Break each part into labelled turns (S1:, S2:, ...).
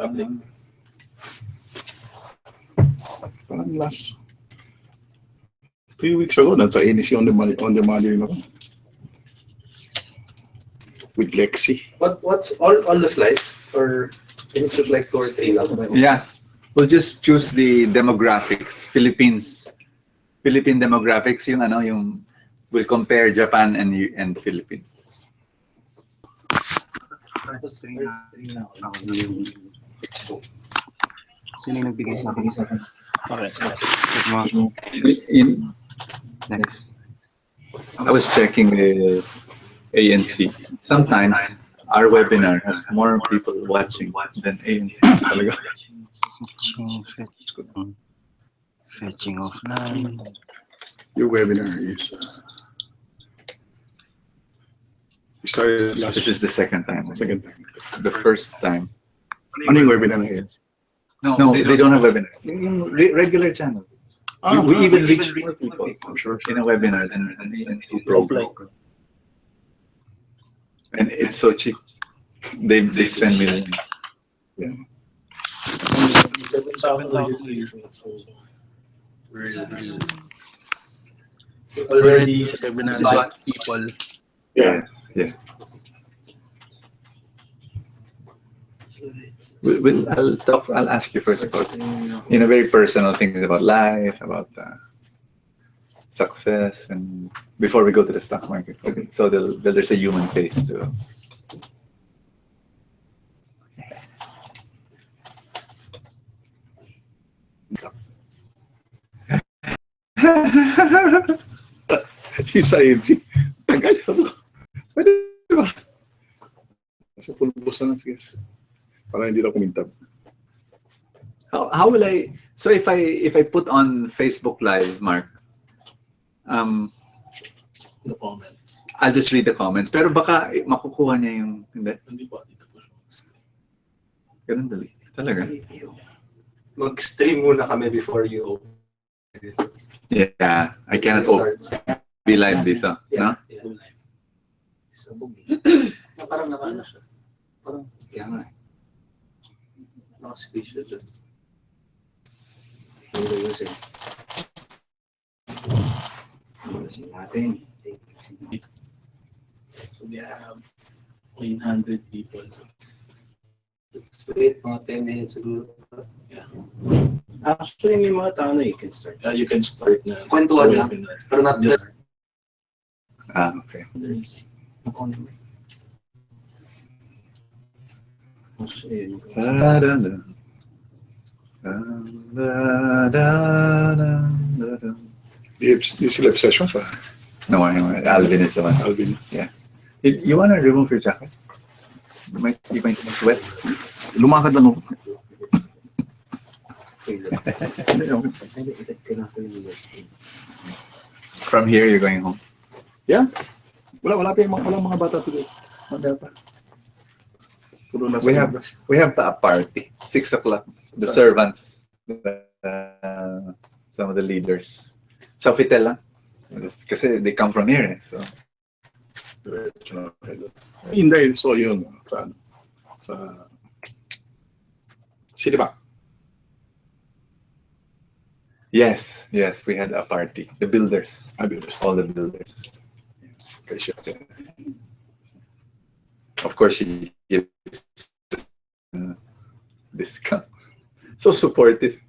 S1: Public.
S2: Parang last 3 weeks ago, nasa NEC on the Mali ako. With Lexi.
S1: What's all the slides? Or can it look like 2 or 3 lang?
S3: Yes. We'll just choose the demographics. Philippine demographics, yung ano, yung we'll compare Japan and Philippines.
S4: Sino yung nagbigay sa akin? Okay. Next.
S3: I was checking the ANC. Sometimes our webinar has more people watching than ANC. Talaga.
S4: Fetching offline.
S2: Your webinar is you started last.
S3: This is the second time.
S2: Second time.
S3: The first time.
S2: Ano yung webinar na is?
S3: No, they don't have webinars. Yung regular channel. We even reach more people,
S2: I'm sure.
S3: in a webinar than an ANC program. And it's so cheap. They spend millions.
S2: Yeah.
S1: Already 700 people.
S2: Yeah.
S3: Yeah. I'll ask you first about, in a very personal things about life, about success, and before we go to the stock market. Okay. So there's a human face too.
S2: Sa ANC. Tagal. Pwede ba? Sa pulbos na lang, sige. Para hindi na kumintab.
S3: How will I? So if I put on Facebook Live, Mark,
S1: The comments.
S3: I'll just read the comments. Pero baka makukuha niya yung hindi.
S1: Hindi po dito po.
S3: Ganun dali. Talaga.
S1: Mag-stream muna kami before you open.
S3: Yeah, I cannot be live dito, no?
S1: Yeah. Sabog. Parang nakaano siya. Parang kaya nga eh. Naka-speech siya dyan. Hindi yun siya. Hindi natin. So we have 900 people. Let's wait mga 10 minutes siguro. Yeah. Actually, may mga tao na you can start.
S5: You can start na.
S1: Kwentuhan lang. Pero not just.
S3: Okay.
S2: Do you still have sessions?
S3: No, Alvin is the one.
S2: Alvin.
S3: Yeah. You want to remove your jacket? You might sweat.
S2: Lumakad lang ako.
S3: From here, you're going home?
S2: Yeah. Wala pa yung mga bata today. Wala pa.
S3: We have a party, 6 o'clock. The servants, some of the leaders. Sa Fitel lang. Kasi they come from here. So.
S2: Hindi, so yun. Sa Siliba.
S3: Yes, we had a party. The builders.
S2: Builders.
S3: All the builders.
S2: Yes.
S3: Of course, she gives discount. So supportive.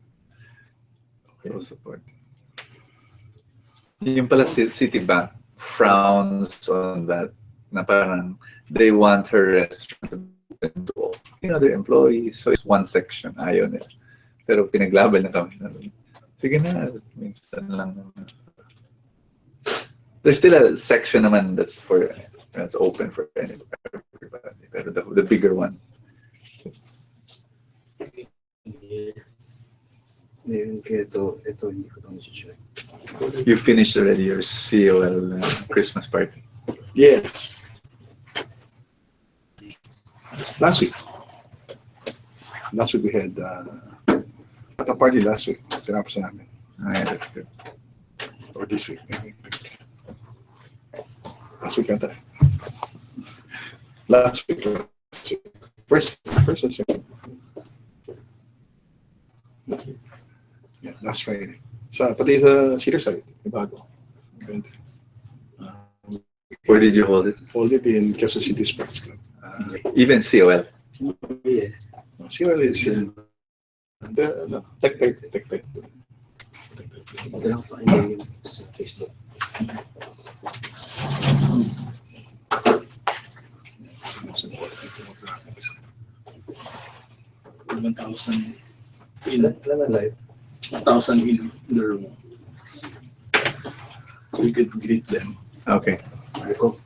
S3: So supportive. Yung pala Citibank frowns on that. Na parang they want her restaurant to open to all their employees. So it's one section. Ayaw nila. Pero pinaglaban na kami. Sige na, minsan lang naman. There's still a section naman that's open for everybody. Pero the bigger one, it's... You finished already your COL Christmas party?
S2: Yes. Last week we had at a party last week. Tinapos namin.
S3: Yeah, that's good.
S2: Or this week. Last week ata. Last week. First or second? Yeah, last Friday. Pati sa Cedar side, bago.
S3: Where did you hold it?
S2: Hold it in Quezon City Sports Club.
S3: Even COL.
S1: Yeah.
S2: COL is in Tech.
S1: Magandang pa sa Facebook. 1,000 ilan na live? 1,000 in the room. So we could greet them.
S3: Okay.
S1: Marco.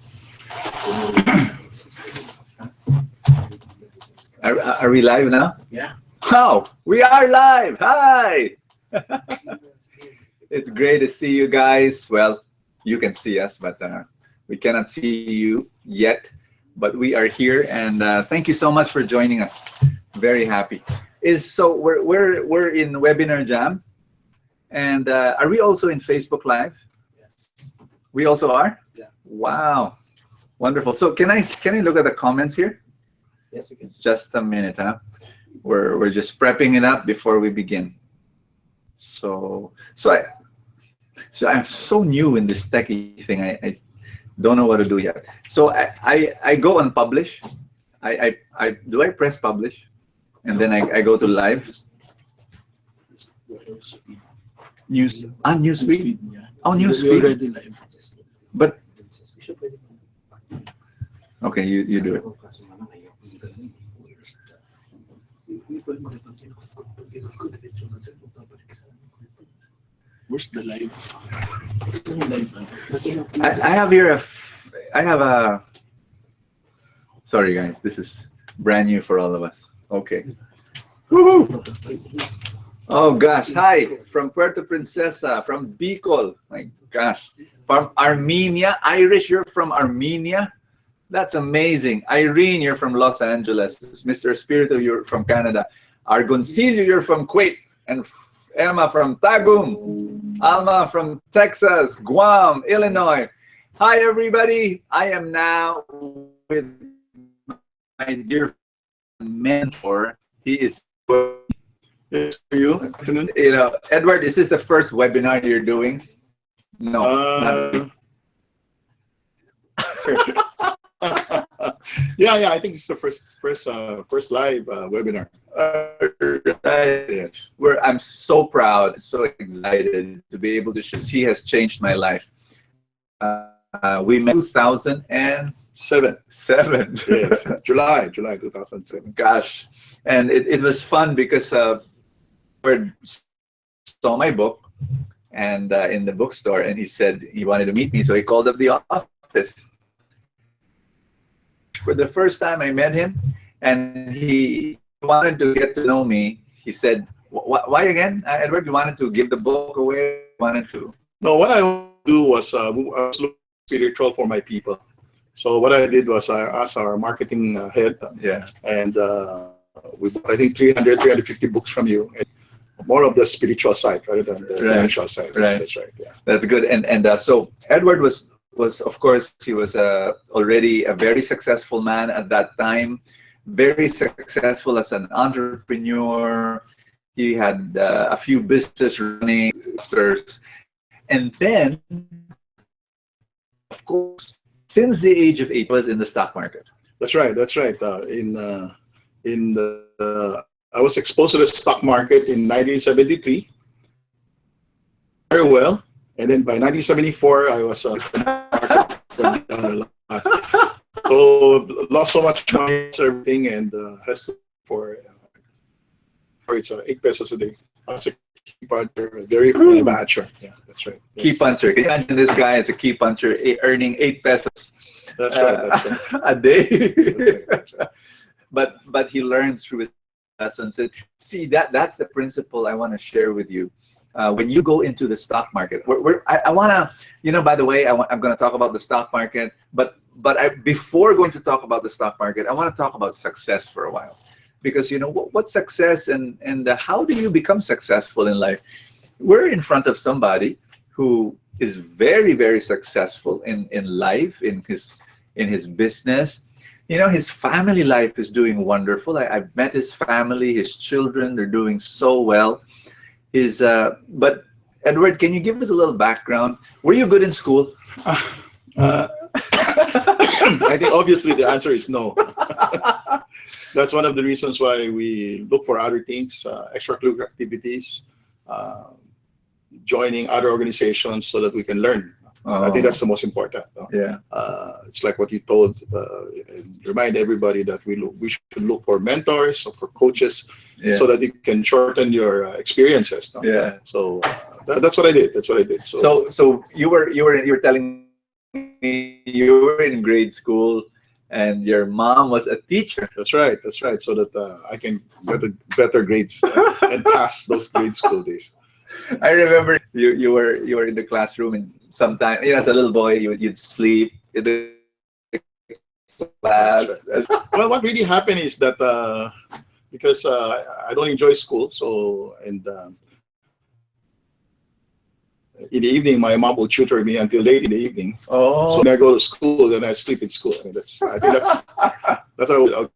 S3: Are we live now?
S1: Yeah.
S3: Wow, we are live. Hi. It's great to see you guys. Well, you can see us, but we cannot see you yet. But we are here, and thank you so much for joining us. Very happy. So we're in Webinar Jam, and are we also in Facebook Live?
S1: Yes.
S3: We also are.
S1: Yeah.
S3: Wow, wonderful. So can I look at the comments here?
S1: Yes, you can.
S3: Just a minute, huh? We're just prepping it up before we begin. So I'm so new in this techie thing. I don't know what to do yet. So I go and publish. I press publish, and then I go to live news on newsfeed.
S1: Yeah.
S3: Oh,
S1: We're
S3: newsfeed.
S1: already live.
S3: But okay, you do it.
S1: Where's the live?
S3: I have here I have a. Sorry guys, this is brand new for all of us. Okay. Woohoo! Oh gosh, hi from Puerto Princesa, from Bicol. My gosh, from Armenia. Irish, you're from Armenia. That's amazing. Irene, you're from Los Angeles. Mr. Espiritu, you're from Canada. Argoncillo, you're from Kuwait. And Emma from Tagum. Alma from Texas, Guam, Illinois. Hi, everybody. I am now with my dear mentor. He is,
S2: Yes, for you. Afternoon.
S3: you know, Edward, is this the first webinar you're doing? No. not
S2: Yeah. I think it's the first live webinar.
S3: Right.
S2: Yes.
S3: I'm so proud, so excited to be able to share. He has changed my life. We met 2007.
S2: Yes. July 2007.
S3: Gosh, and it was fun because Edward saw my book and in the bookstore, and he said he wanted to meet me, so he called up the office. For the first time, I met him, and he wanted to get to know me. He said, "Why again, Edward? You wanted to give the book away? Wanted to?"
S2: No, what I do was I was looking spiritual for my people. So what I did was I asked our marketing head,
S3: Yeah.
S2: and we bought, I think, 350 books from you. And more of the spiritual side rather than the financial side.
S3: Right.
S2: That's right. Yeah.
S3: That's good. And so Edward was of course, he was already a very successful man at that time, very successful as an entrepreneur. He had a few business running, and then, of course, since the age of 8, was in the stock market.
S2: That's right. I was exposed to the stock market in 1973. Very well. And then by 1974, I was so lost so much money, everything, and has to for it's 8 pesos a day. I was a key puncher, very amateur. Yeah, that's right.
S3: Key puncher. Can you imagine this guy as a key puncher earning 8 pesos?
S2: That's right.
S3: A day.
S2: That's right.
S3: But he learned through his lessons. See, that's the principle I want to share with you. When you go into the stock market, I want to, by the way, I'm going to talk about the stock market, but before going to talk about the stock market, I want to talk about success for a while, because what's success and how do you become successful in life? We're in front of somebody who is very, very successful in life, in his business. You know, his family life is doing wonderful. I've met his family, his children, they're doing so well. But Edward, can you give us a little background? Were you good in school?
S2: Uh, I think obviously the answer is no. That's one of the reasons why we look for other things, extracurricular activities, joining other organizations so that we can learn. I think that's the most important. No?
S3: Yeah.
S2: It's like what you told. Remind everybody that we should look for mentors or for coaches so that you can shorten your experiences. No?
S3: Yeah.
S2: So that's what I did. That's what I did.
S3: So you were telling me you were in grade school and your mom was a teacher.
S2: That's right. That's right. So that I can get better grades and pass those grade school days.
S3: I remember you were in the classroom, and sometimes, you know, as a little boy, you'd sleep in the class.
S2: Right. Well, what really happened is that because I don't enjoy school, so in the evening, my mom will tutor me until late in the evening.
S3: Oh.
S2: So when I go to school, then I sleep in school. I think that's how I'll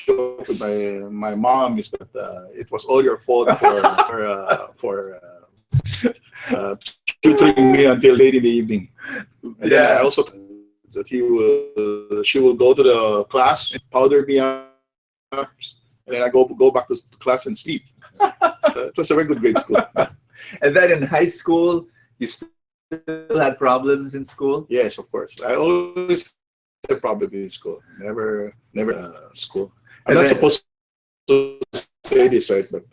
S2: joke with my mom, is that it was all your fault for tutoring me until late in the evening. And then I also that she will go to the class, powder me up, and then I go back to class and sleep. It was a very good grade school.
S3: And then in high school, you still had problems in school?
S2: Yes, of course. I always had problems in school. Never school. I'm not supposed to say this, right? But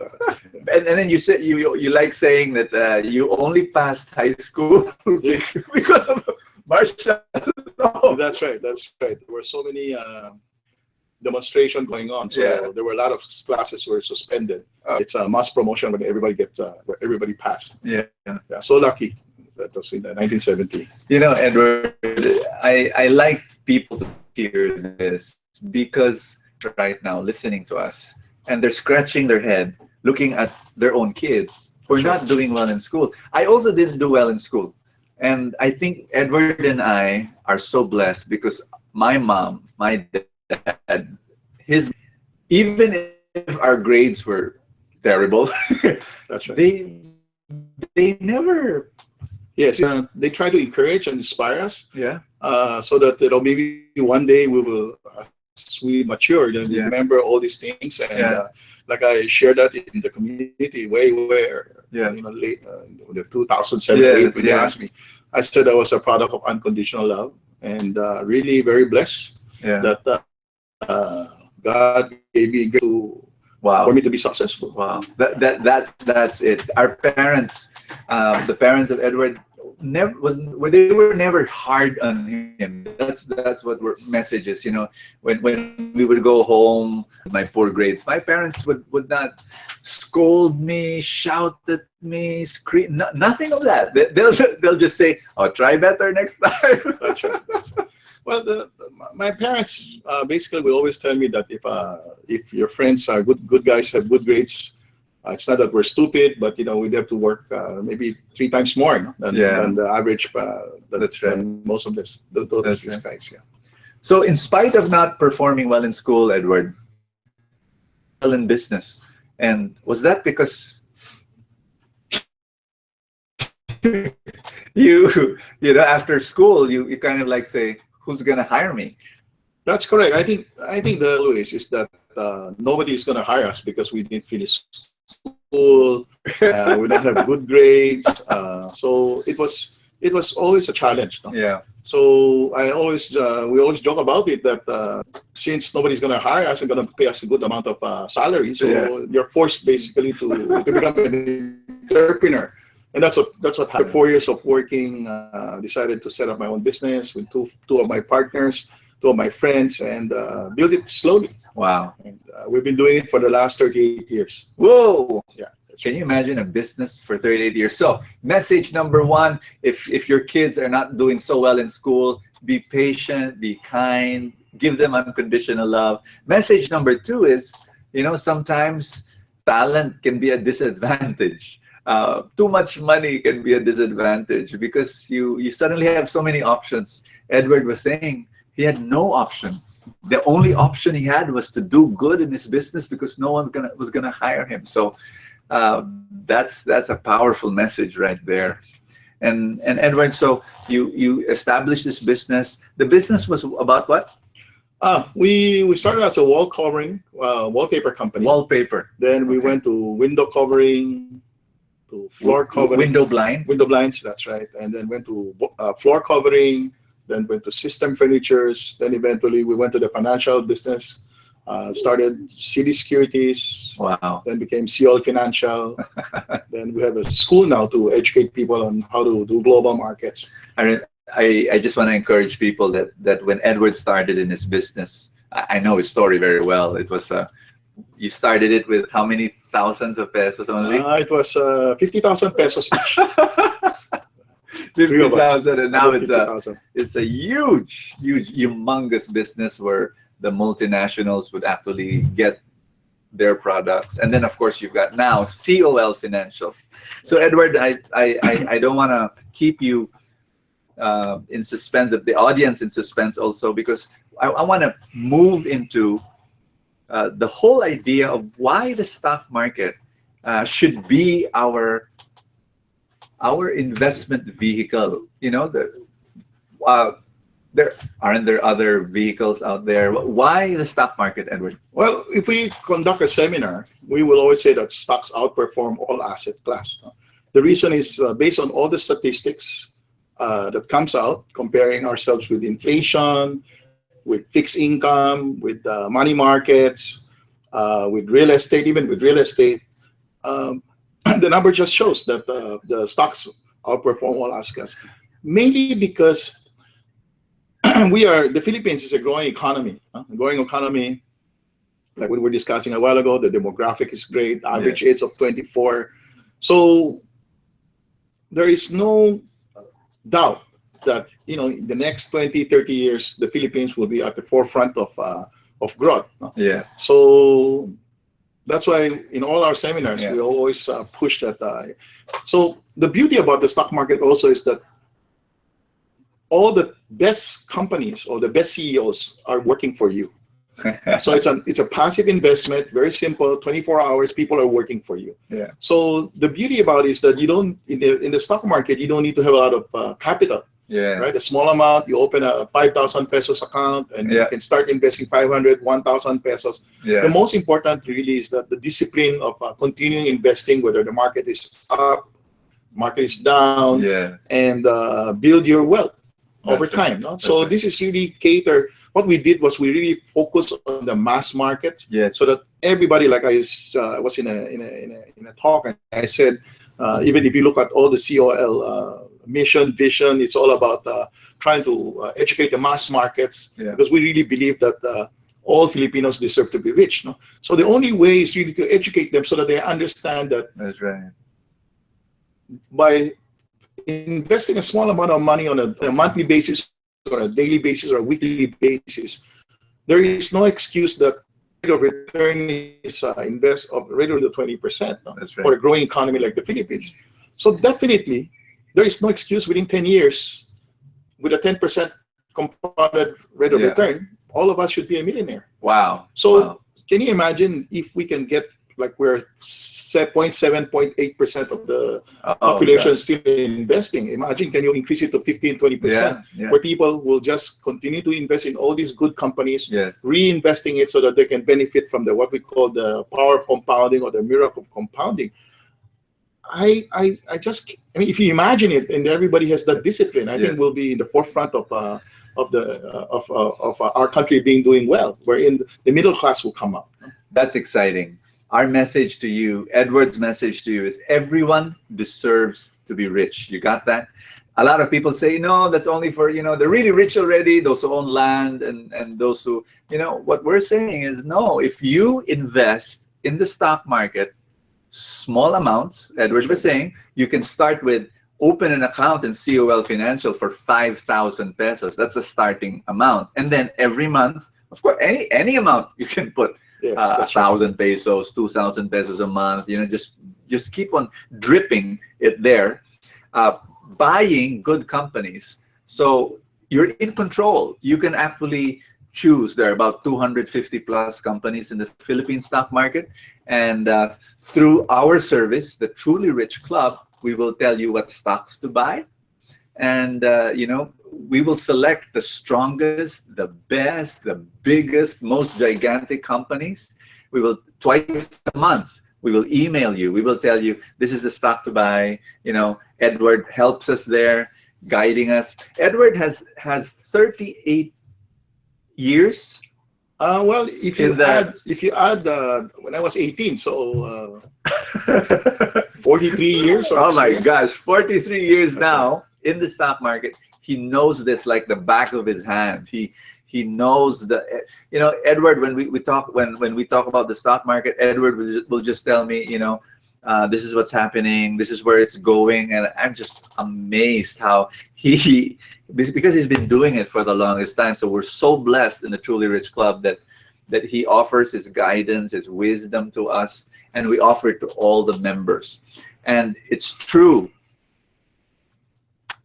S3: and then you said you like saying that you only passed high school because of martial law.
S2: That's right. That's right. There were so many demonstration going on, so there were a lot of classes were suspended. It's a mass promotion when everybody passed.
S3: Yeah.
S2: So lucky. That was in 1970.
S3: You know, Edward, I like people to hear this, because right now listening to us and they're scratching their head looking at their own kids who are not doing well in school. I also didn't do well in school, and I think Edward and I are so blessed because my mom, my dad, even if our grades were terrible,
S2: that's right.
S3: They never.
S2: Yes, they try to encourage and inspire us.
S3: Yeah.
S2: So that maybe one day we will, as we mature, then we remember all these things, and like I shared that in the community way late the 2007 when you asked me, I said I was a product of unconditional love, and really very blessed that God gave me grace for me to be successful.
S3: Wow, that's it. Our parents, the parents of Edward, they were never hard on him. That's what were messages. You know, when we would go home, my poor grades, my parents would not scold me, shout at me, scream, nothing of that. They'll just say, "Oh, try better next time."
S2: That's right. Well, my parents basically will always tell me that if your friends are good guys, have good grades, it's not that we're stupid, but we'd have to work maybe 3 times more than the average.
S3: That's right.
S2: Than most of these guys. Yeah.
S3: So, in spite of not performing well in school, Edward, well in business, and was that because you after school you kind of like say, who's gonna hire me?
S2: That's correct. I think the Luis is that nobody is gonna hire us because we didn't finish school. We don't have good grades. So it was always a challenge. No?
S3: Yeah.
S2: So we always joke about it that since nobody's gonna hire us and gonna pay us a good amount of salary, so you're forced basically to become an entrepreneur. And that's what happened. After 4 years of working, decided to set up my own business with two of my partners, 2 of my friends, and build it slowly.
S3: Wow.
S2: And we've been doing it for the last 38 years.
S3: Whoa.
S2: Yeah.
S3: Can you imagine a business for 38 years? So message number 1, if your kids are not doing so well in school, be patient, be kind, give them unconditional love. Message number 2 is, sometimes talent can be a disadvantage. too much money can be a disadvantage because you suddenly have so many options. Edward was saying he had no option. The only option he had was to do good in his business because no one's was gonna hire him. So that's a powerful message right there. And Edward, so you established this business. The business was about what?
S2: We started as a wall covering, wallpaper company.
S3: Wallpaper.
S2: Then we went to window covering, to floor covering.
S3: Window blinds.
S2: Window blinds, that's right. And then went to floor covering, then went to system furnitures. Then eventually we went to the financial business, started City Securities.
S3: Wow.
S2: Then became COL Financial. Then we have a school now to educate people on how to do global markets.
S3: I just want to encourage people that when Edward started in his business, I know his story very well. It was you started it with how many thousands of pesos only?
S2: It was 50,000 pesos each.
S3: 50,000, and now it's a huge, humongous business where the multinationals would actually get their products, and then of course you've got now COL Financial. So Edward, I don't want to keep you in suspense, the audience in suspense also, because I want to move into the whole idea of why the stock market should be our investment vehicle. You know, there aren't there other vehicles out there. Why the stock market, Edward?
S2: Well, if we conduct a seminar, we will always say that stocks outperform all asset class. The reason is based on all the statistics that comes out, comparing ourselves with inflation, with fixed income, with money markets, with real estate, even with real estate. The number just shows that the stocks outperform all asset class, mainly because the Philippines is a growing economy. Like we were discussing a while ago, the demographic is great, average age of 24. So there is no doubt that, you know, in the next 20, 30 years, the Philippines will be at the forefront of growth.
S3: Yeah.
S2: So that's why in all our seminars, we always push that. So the beauty about the stock market also is that all the best companies or the best CEOs are working for you. So it's a passive investment, very simple, 24 hours, people are working for you.
S3: Yeah.
S2: So the beauty about it is that you don't, in the stock market, you don't need to have a lot of capital.
S3: Yeah.
S2: Right? A small amount, you open a 5,000 pesos account and you can start investing 500, 1,000 pesos.
S3: Yeah.
S2: The most important really is that the discipline of continuing investing, whether the market is up, market is down, and build your wealth over time. No? So this is really cater. What we did was we really focused on the mass market, so that everybody, like I was in a talk and I said, even if you look at all the COL mission, vision, it's all about trying to educate the mass markets, because we really believe that all Filipinos deserve to be rich. No? So the only way is really to educate them so that they understand that by investing a small amount of money on a monthly basis or a daily basis or a weekly basis, there is no excuse that rate of return is invest of rate of the 20% for a growing economy like the Philippines. So definitely, there is no excuse within 10 years with a 10% compounded rate of return, all of us should be a millionaire.
S3: Wow.
S2: So can you imagine if we can get, like, we're 0.7, 0.8% of the population still investing. Imagine, can you increase it to 15, 20%, where people will just continue to invest in all these good companies, reinvesting it so that they can benefit from the what we call the power of compounding or the miracle of compounding. I mean, if you imagine it, and everybody has that discipline, I think we'll be in the forefront of our country doing well, wherein the middle class will come up.
S3: That's exciting. Our message to you, Edward's message to you, is everyone deserves to be rich. You got that? A lot of people say, no, that's only for, you know, the really rich already, those who own land and those who, you know, what we're saying is, no, if you invest in the stock market, small amounts, Edward was saying, you can start with open an account in COL Financial for 5,000 pesos. That's a starting amount. And then every month, of course, any amount you can put. 1,000 pesos, 2,000 pesos a month, you know, just just keep on dripping it there, buying good companies. So you're in control. You can actually choose. There are about 250 plus companies in the Philippine stock market. And through our service, the Truly Rich Club, we will tell you what stocks to buy. And, we will select the strongest, the best, the biggest, most gigantic companies. We will, twice a month, we will email you. We will tell you, this is the stock to buy. Edward helps us there, guiding us. Edward has 38 years.
S2: Well, if you add when I was 18, so 43 years.
S3: Oh my gosh, 43 years now in the stock market. He knows this like the back of his hand. He knows Edward, when we talk about the stock market, Edward will just tell me, this is what's happening, this is where it's going, and I'm just amazed how because he's been doing it for the longest time. So we're so blessed in the Truly Rich Club that he offers his guidance, his wisdom to us, and we offer it to all the members. And it's true.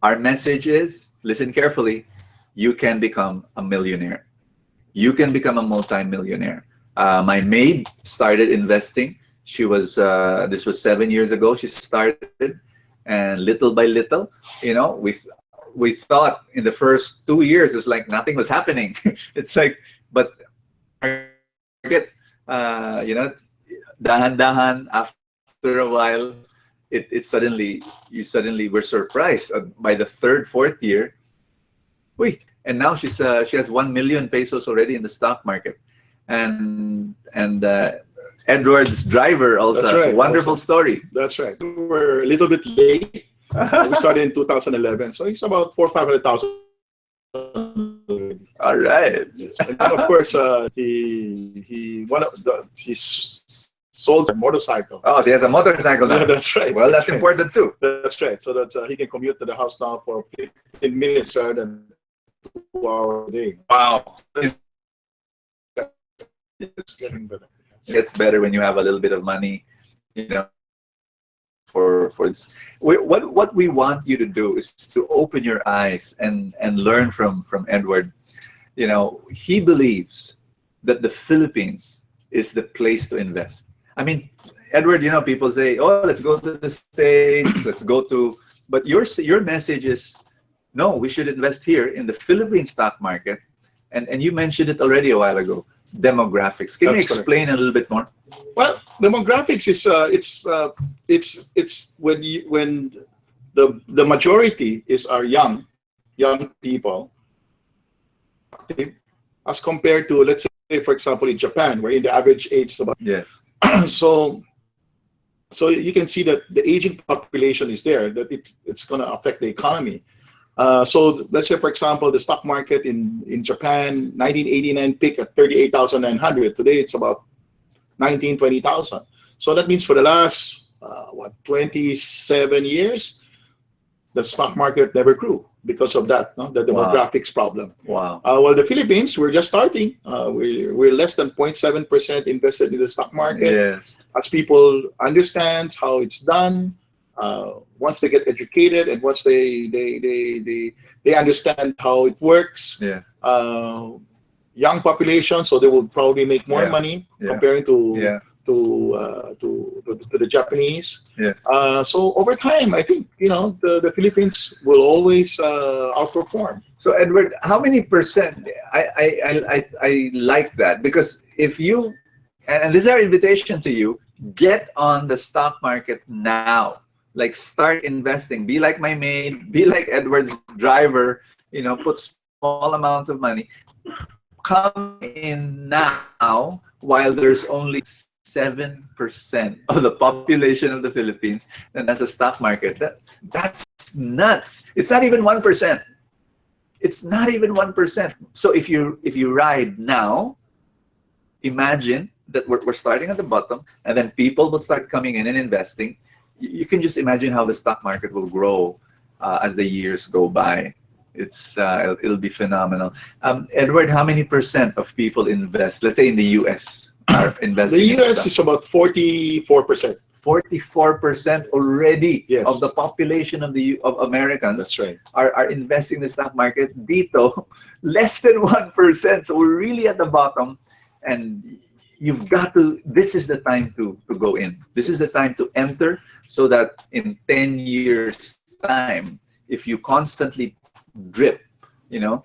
S3: Our message is, listen carefully, you can become a millionaire. You can become a multi-millionaire. My maid started investing. She was, this was 7 years ago, she started, and little by little, we thought in the first 2 years, it's like nothing was happening. It's like, but market, dahan-dahan, after a while, you suddenly were surprised by the third, fourth year. And now she has 1 million pesos already in the stock market, and Edward's driver also.
S2: That's right.
S3: Wonderful story.
S2: That's right. We were a little bit late. We started in 2011, so it's about 400,000 or 500,000.
S3: All right.
S2: Yes. And then of course he sold a motorcycle.
S3: Oh, so he has a motorcycle now.
S2: Yeah, that's right.
S3: Well, that's important too.
S2: That's right. So that he can commute to the house now for 15 minutes rather than 2 hours a day.
S3: Wow.
S2: It's getting better.
S3: It gets better when you have a little bit of money, for it's what we want you to do is to open your eyes and learn from Edward. He believes that the Philippines is the place to invest. I mean, Edward, people say, oh, let's go to the States, but your message is, no, we should invest here in the Philippine stock market. And you mentioned it already a while ago, demographics. Can you explain a little bit more?
S2: Well, demographics is it's when the majority are young people, as compared to, let's say, for example, in Japan, where the average age is about.
S3: Yes.
S2: So you can see that the aging population is there, that it's going to affect the economy. So let's say, for example, the stock market in Japan, 1989 peaked at 38,900. Today, it's about 20,000. So that means for the last, 27 years, the stock market never grew because of that, the demographics problem.
S3: Wow.
S2: Well, the Philippines, we're just starting. We're less than 0.7% invested in the stock market.
S3: Yes.
S2: As people understand how it's done, once they get educated and once they understand how it works,
S3: Yeah.
S2: Young population, so they will probably make more money comparing to the Japanese.
S3: Yes.
S2: So over time, I think the Philippines will always outperform.
S3: So Edward, how many percent? I like that, because if you, and this is our invitation to you, get on the stock market now. Like, start investing. Be like my maid. Be like Edward's driver. Put small amounts of money. Come in now while there's only 7% of the population of the Philippines that has a stock market. That's nuts. It's not even 1%. It's not even 1%. So if you ride now, imagine that we're starting at the bottom, and then people will start coming in and investing. You can just imagine how the stock market will grow as the years go by. It'll be phenomenal. Edward, how many percent of people invest? Let's say in the U.S. are investing.
S2: The U.S. is about 44%.
S3: 44% already
S2: Yes.
S3: of the population of Americans
S2: That's right.
S3: are investing in the stock market. Dito, less than 1%. So we're really at the bottom, and you've got to. This is the time to go in. This is the time to enter, so that in 10 years' time, if you constantly drip,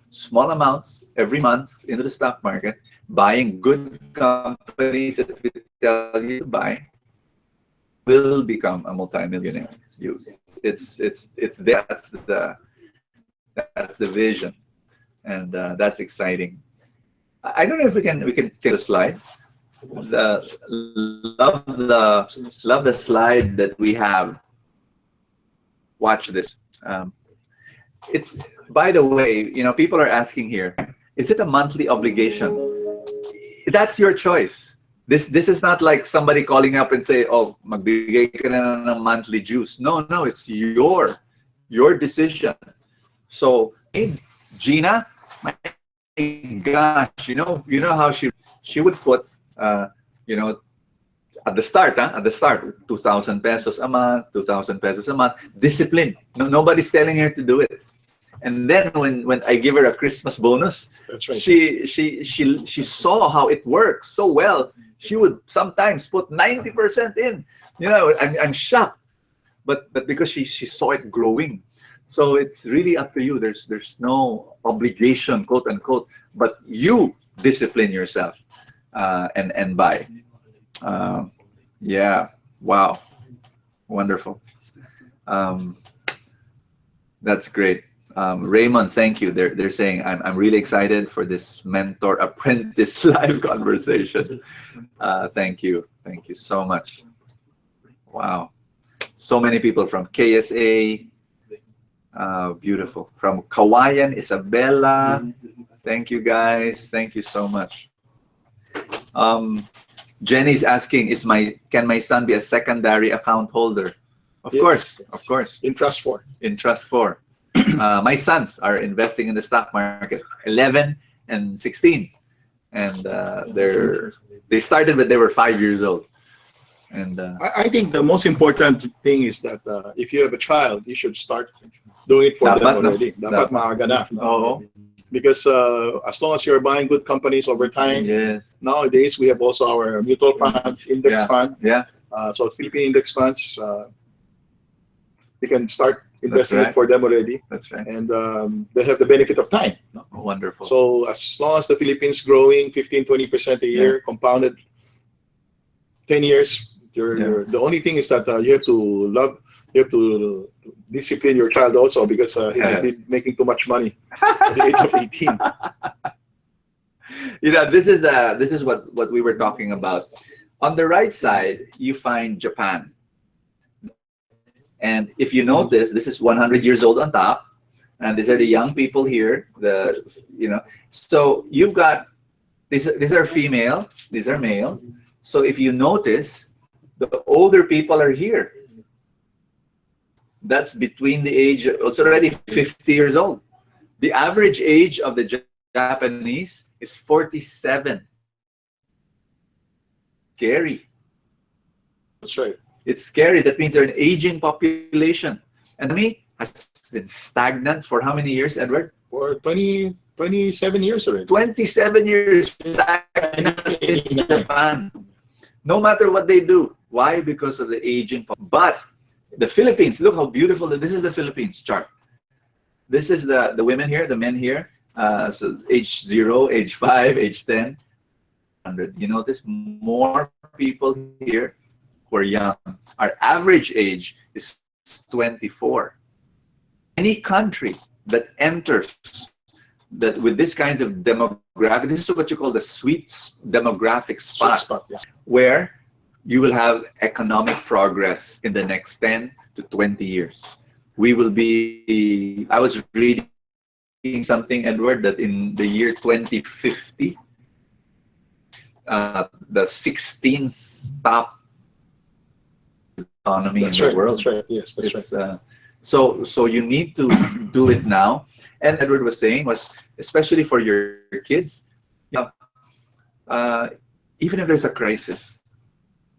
S3: small amounts every month into the stock market, buying good companies that we tell you to buy, will become a multimillionaire. It's that's the vision, and that's exciting. I don't know if we can take a slide. Love the slide that we have. Watch this. It's, by the way, people are asking here, is it a monthly obligation? That's your choice. This is not like somebody calling up and say, oh, magbigay ka na ng monthly dues. No, it's your decision. So Gina, my gosh, you know how she would put at the start, 2,000 pesos a month, 2,000 pesos a month, discipline. Nobody's telling her to do it. And then when I give her a Christmas bonus,
S2: That's right.
S3: she saw how it works so well. She would sometimes put 90% in. I'm shocked, but because she saw it growing. So it's really up to you. There's no obligation, quote unquote, but you discipline yourself and buy. Yeah. Wow. Wonderful. That's great. Raymond, thank you. They're saying I'm really excited for this mentor apprentice live conversation. Thank you so much. Wow, so many people from KSA. Beautiful. From Kawayan, Isabella. Thank you guys. Thank you so much. Jenny's asking, can my son be a secondary account holder? Of course.
S2: In Trust 4.
S3: In Trust 4. My sons are investing in the stock market, 11 and 16, and they started when they were 5 years old. And
S2: I think the most important thing is that if you have a child, you should start doing it for them already. Dapat maaga na.
S3: Oh.
S2: Because as long as you're buying good companies over time,
S3: Yes.
S2: nowadays we have also our mutual fund, index fund.
S3: Yeah.
S2: So Philippine index funds, you can start investing
S3: right.
S2: it for them already.
S3: That's right.
S2: And they have the benefit of time. No?
S3: Wonderful.
S2: So as long as the Philippines growing 15-20% a year, compounded 10 years, you're the only thing is that you have to discipline your child also, because he might be making too much money at the age of 18.
S3: This is what we were talking about. On the right side, you find Japan. And if you notice, this is 100 years old on top, and these are the young people here. So you've got these are female, these are male. So if you notice, the older people are here. That's between the age. It's already 50 years old. The average age of the Japanese is 47. Scary.
S2: That's right.
S3: It's scary. That means they're an aging population. And me has been stagnant for how many years, Edward?
S2: For 27 years already.
S3: 27 years stagnant in Japan. No matter what they do. Why? Because of the aging. But the Philippines, look how beautiful. This is the Philippines chart. This is the women here, the men here. So age 0, age 5, age 10. 100. You notice more people here who are young. Our average age is 24. Any country that enters that with this kinds of demographic, this is what you call the sweet demographic spot, where you will have economic progress in the next 10 to 20 years. We will be, I was reading something, Edward, that in the year 2050, the 16th top economy in the world.
S2: That's right. Yes, that's right.
S3: So you need to do it now. And Edward was saying especially for your kids, even if there's a crisis,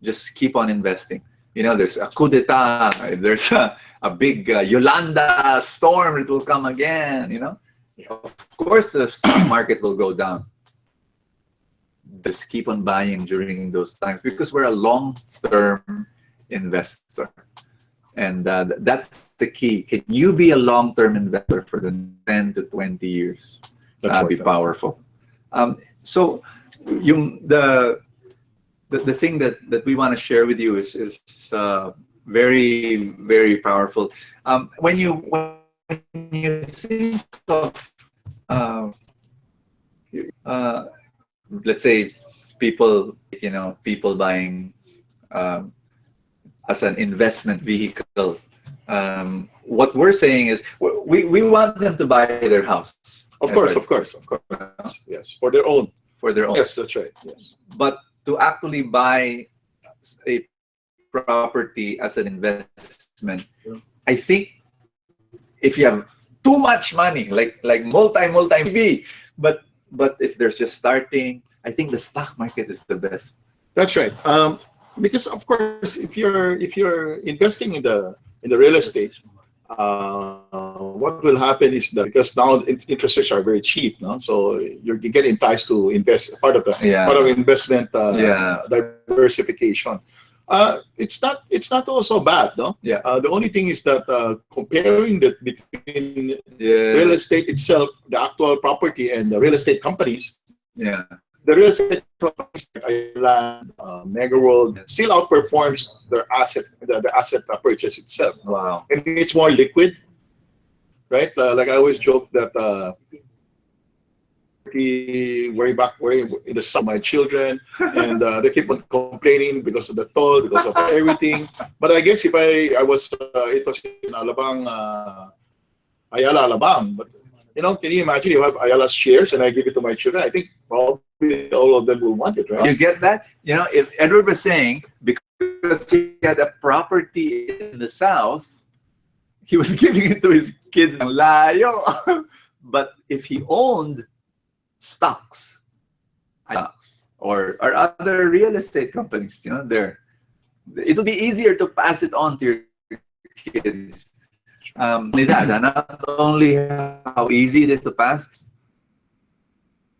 S3: just keep on investing. there's a coup d'etat, there's a big Yolanda storm that will come again, of course the stock market will go down. Just keep on buying during those times because we're a long-term investor. And that's the key. Can you be a long-term investor for the 10 to 20 years? That'd be powerful. So the thing that we want to share with you is very, very powerful. When you think of let's say people buying as an investment vehicle, what we're saying is we want them to buy their house.
S2: Of course. Yes, for their own. Yes, that's right. Yes.
S3: But to actually buy a property as an investment, I think if you have too much money, like multi, but if they're just starting, I think the stock market is the best.
S2: That's right. Because of course, if you're investing in the real estate, what will happen is that because now interest rates are very cheap, no? So you get enticed to invest part of investment diversification. It's not also bad, no?
S3: Yeah.
S2: The only thing is that comparing between real estate itself, the actual property, and the real estate companies.
S3: Yeah.
S2: The real estate companies like Island, Mega World still outperforms the asset purchase itself.
S3: Wow.
S2: And it's more liquid, right? Like I always joke that way in the summer, my children, and they keep on complaining because of the toll, because of everything. But I guess if it was in Alabang, Ayala, Alabang, but can you imagine if I have Ayala's shares and I give it to my children? I think probably all of them will want it, right?
S3: You get that? If Edward was saying because he had a property in the south, he was giving it to his kids. But if he owned stocks or other real estate companies, it'll be easier to pass it on to your kids. Not only how easy it is to pass,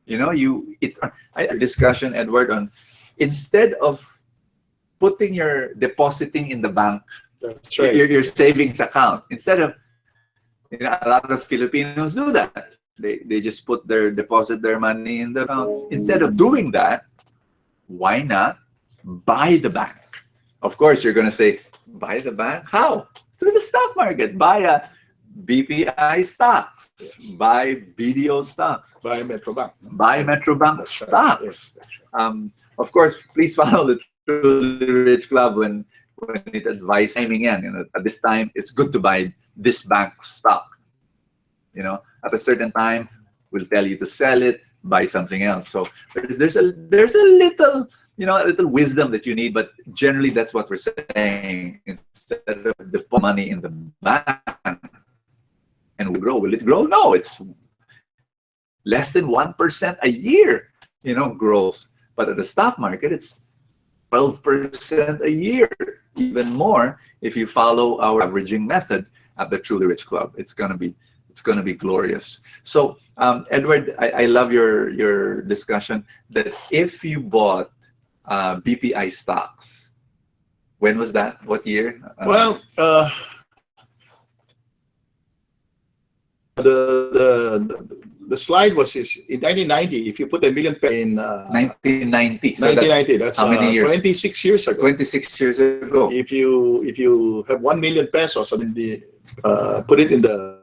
S3: I had a discussion, Edward, on instead of depositing in the bank,
S2: that's right,
S3: your savings account, instead of, a lot of Filipinos do that. They just deposit their money in the account. Instead of doing that, why not buy the bank? Of course, you're going to say, buy the bank? How? Through the stock market. Buy a BPI stocks. Yes. Buy BDO stocks.
S2: Buy Metrobank.
S3: Buy Metrobank
S2: that's
S3: stocks.
S2: Right. Yes, right.
S3: Of course, please follow the Truly Rich Club when it advises timing in. At this time, it's good to buy this bank stock. At a certain time, we'll tell you to sell it, buy something else. So there's a little, a little wisdom that you need, but generally that's what we're saying. Instead of the money in the bank and will grow, will it grow? No, it's less than 1% a year, growth. But at the stock market, it's 12% a year, even more if you follow our averaging method at the Truly Rich Club. It's gonna be glorious. So, Edward, I love your discussion that if you bought BPI stocks, when was that? What year?
S2: Well, the slide was in 1990. If you put $1 million in
S3: 1990. So
S2: 1990, that's
S3: how many years?
S2: 26 years ago.
S3: 26 years ago.
S2: If you have 1 million pesos and put it in the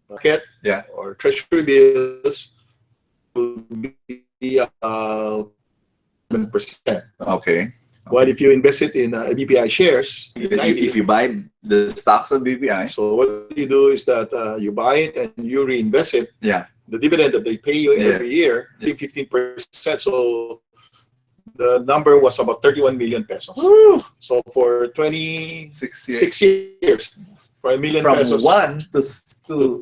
S2: market, or treasury bills, will be 7%.
S3: Okay.
S2: While if you invest it in BPI shares,
S3: if you buy the stocks of BPI,
S2: so what you do is that you buy it and you reinvest it.
S3: Yeah.
S2: The dividend that they pay you every year, 15%. So the number was about 31 million pesos.
S3: Woo!
S2: So for 26 years, for $1 million
S3: from
S2: pesos,
S3: 1 to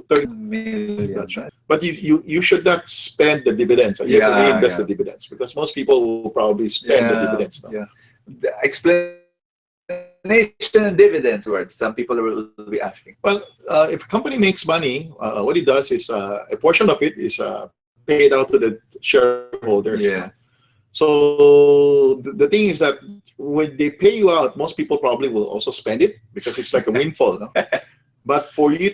S3: 30 million.
S2: That's right. But you should not spend the dividends. You have to reinvest the dividends because most people will probably spend the dividends now.
S3: Yeah. The explanation and dividends word. Some people will be asking.
S2: Well, if a company makes money, what it does is a portion of it is paid out to the shareholders.
S3: Yeah.
S2: So the thing is that when they pay you out, most people probably will also spend it because it's like a windfall. No? But for you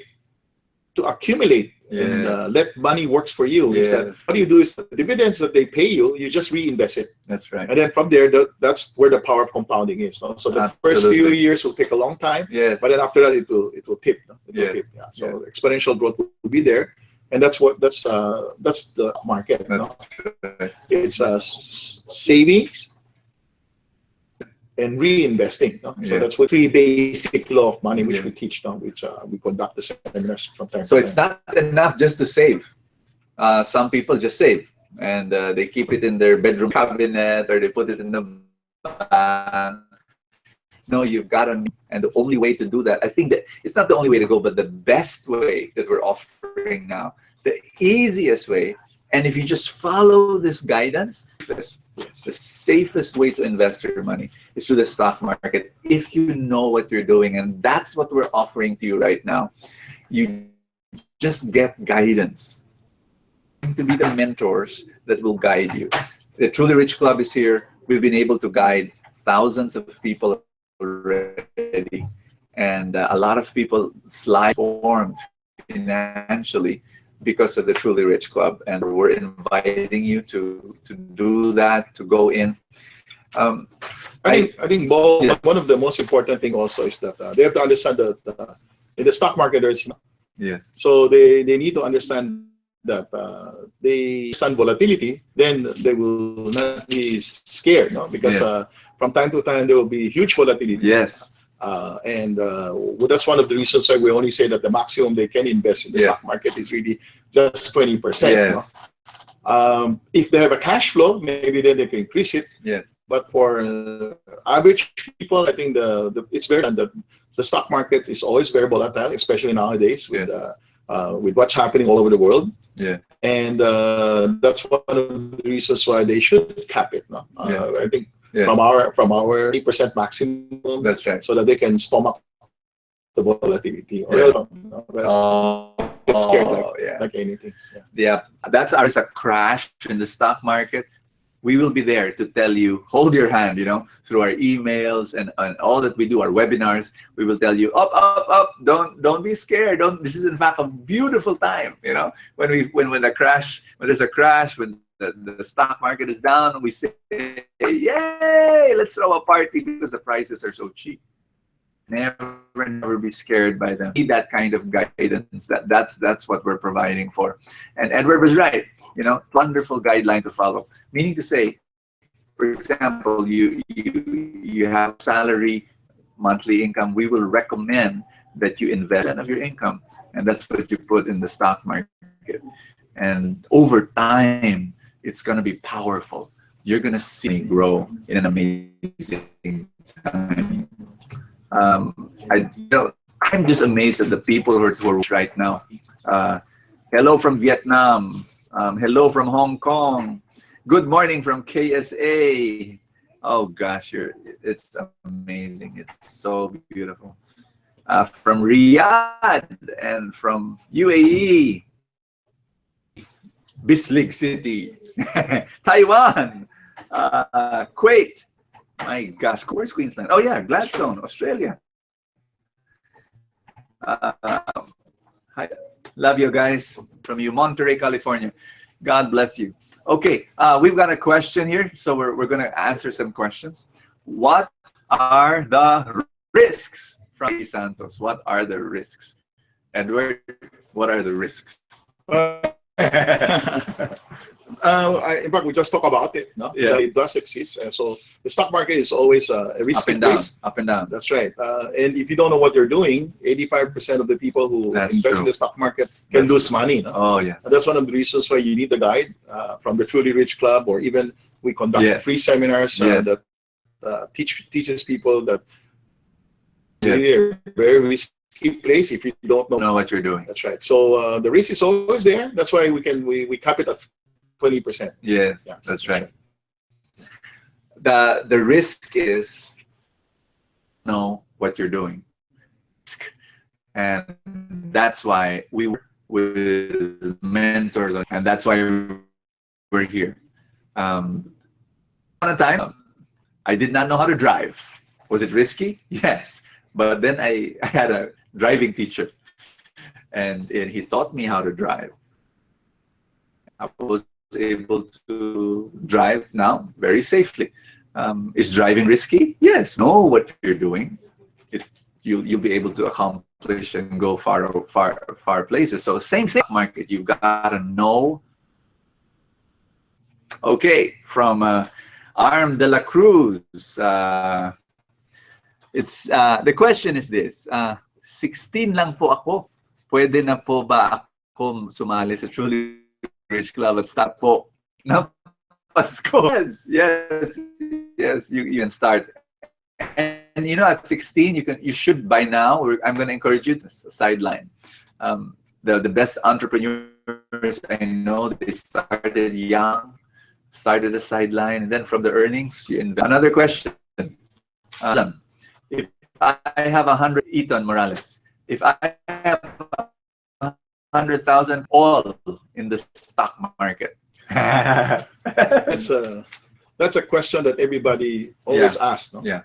S2: to accumulate and let money works for you, is that what you do is the dividends that they pay you, you just reinvest it.
S3: That's right.
S2: And then from there, that's where the power of compounding is. No? So the first few years will take a long time, but then after that, it will tip. No? It will tip. Yeah. So exponential growth will be there, and that's the market. No? It's savings and reinvesting. No? So that's what three basic law of money which we teach now, which we conduct the seminars from time to time.
S3: So it's not enough just to save. Some people just save and they keep it in their bedroom cabinet or they put it in the bank. No, you've got to, and the only way to do that, I think that it's not the only way to go, but the best way that we're offering now, the easiest way, and if you just follow this guidance, the safest way to invest your money is through the stock market if you know what you're doing. And that's what we're offering to you right now. You just get guidance. To be the mentors that will guide you. The Truly Rich Club is here. We've been able to guide thousands of people already. And a lot of people slide formed financially because of the Truly Rich Club, and we're inviting you to do that, to go in.
S2: I think one of the most important thing also is that they have to understand that in the stock market there's so they need to understand that they understand volatility, then they will not be scared, no? Because from time to time there will be huge volatility. And that's one of the reasons why we only say that the maximum they can invest in the stock market is really just 20%. No? If they have a cash flow, maybe then they can increase it. But for average people, I think it's very the stock market is always very volatile, especially nowadays with what's happening all over the world. And that's one of the reasons why they should cap it. No? I think. From our 8% maximum,
S3: that's right,
S2: so that they can stomach the volatility, or else get scared like anything.
S3: That's ours. A crash in the stock market, we will be there to tell you, hold your hand, through our emails and all that we do, our webinars. We will tell you, up, don't be scared. This is in fact a beautiful time. When there's a crash, when the stock market is down, we say, yay, let's throw a party because the prices are so cheap. Never be scared by them. Need that kind of guidance. That's what we're providing for. And Edward was right. Wonderful guideline to follow. Meaning to say, for example, you have salary, monthly income. We will recommend that you invest of your income, and that's what you put in the stock market. And over time, it's going to be powerful. You're going to see me grow in an amazing time. I'm just amazed at the people who are right now. Hello from Vietnam. Hello from Hong Kong. Good morning from KSA. Oh gosh, it's amazing. It's so beautiful. From Riyadh and from UAE. Bislig City. Taiwan. Kuwait. My gosh, where's Queensland? Oh yeah, Gladstone, Australia. Hi. Love you guys from Monterey, California. God bless you. Okay, we've got a question here, so we're going to answer some questions. What are the risks from Santos? What are the risks? Edward, what are the risks?
S2: In fact, we just talked about it. No, it does exist. So the stock market is always a risky place.
S3: Up and down.
S2: That's right. And if you don't know what you're doing, 85% of the people who invest in the stock market can lose money. No?
S3: Oh yes.
S2: And that's one of the reasons why you need the guide from the Truly Rich Club, or even we conduct free seminars that teaches people that really a very risky place if you don't know
S3: what you're doing.
S2: That's right. So the risk is always there. That's why we cap it at 20%.
S3: Yes, that's right. the risk is know what you're doing, and that's why we work with mentors, and that's why we're here. On a time, I did not know how to drive. Was it risky? Yes, but then I had a driving teacher, and he taught me how to drive. I was able to drive now very safely. Is driving risky? Yes. Know what you're doing. You'll be able to accomplish and go far places. So same thing, market. You've got to know. Okay, from Arm de la Cruz. It's the question is this: 16 lang po ako. Pwede na po ba ako sumali sa Truly Rich Club at start po na Pasko? Yes. You can start. And you know, at 16, you should by now. I'm going to encourage you to sideline. The best entrepreneurs I know, they started young, started a sideline, and then from the earnings, you invest. Another question: if I have 100, Eton Morales, if I have 100,000 all in the stock market.
S2: That's a question that everybody always asks. No?
S3: Yeah.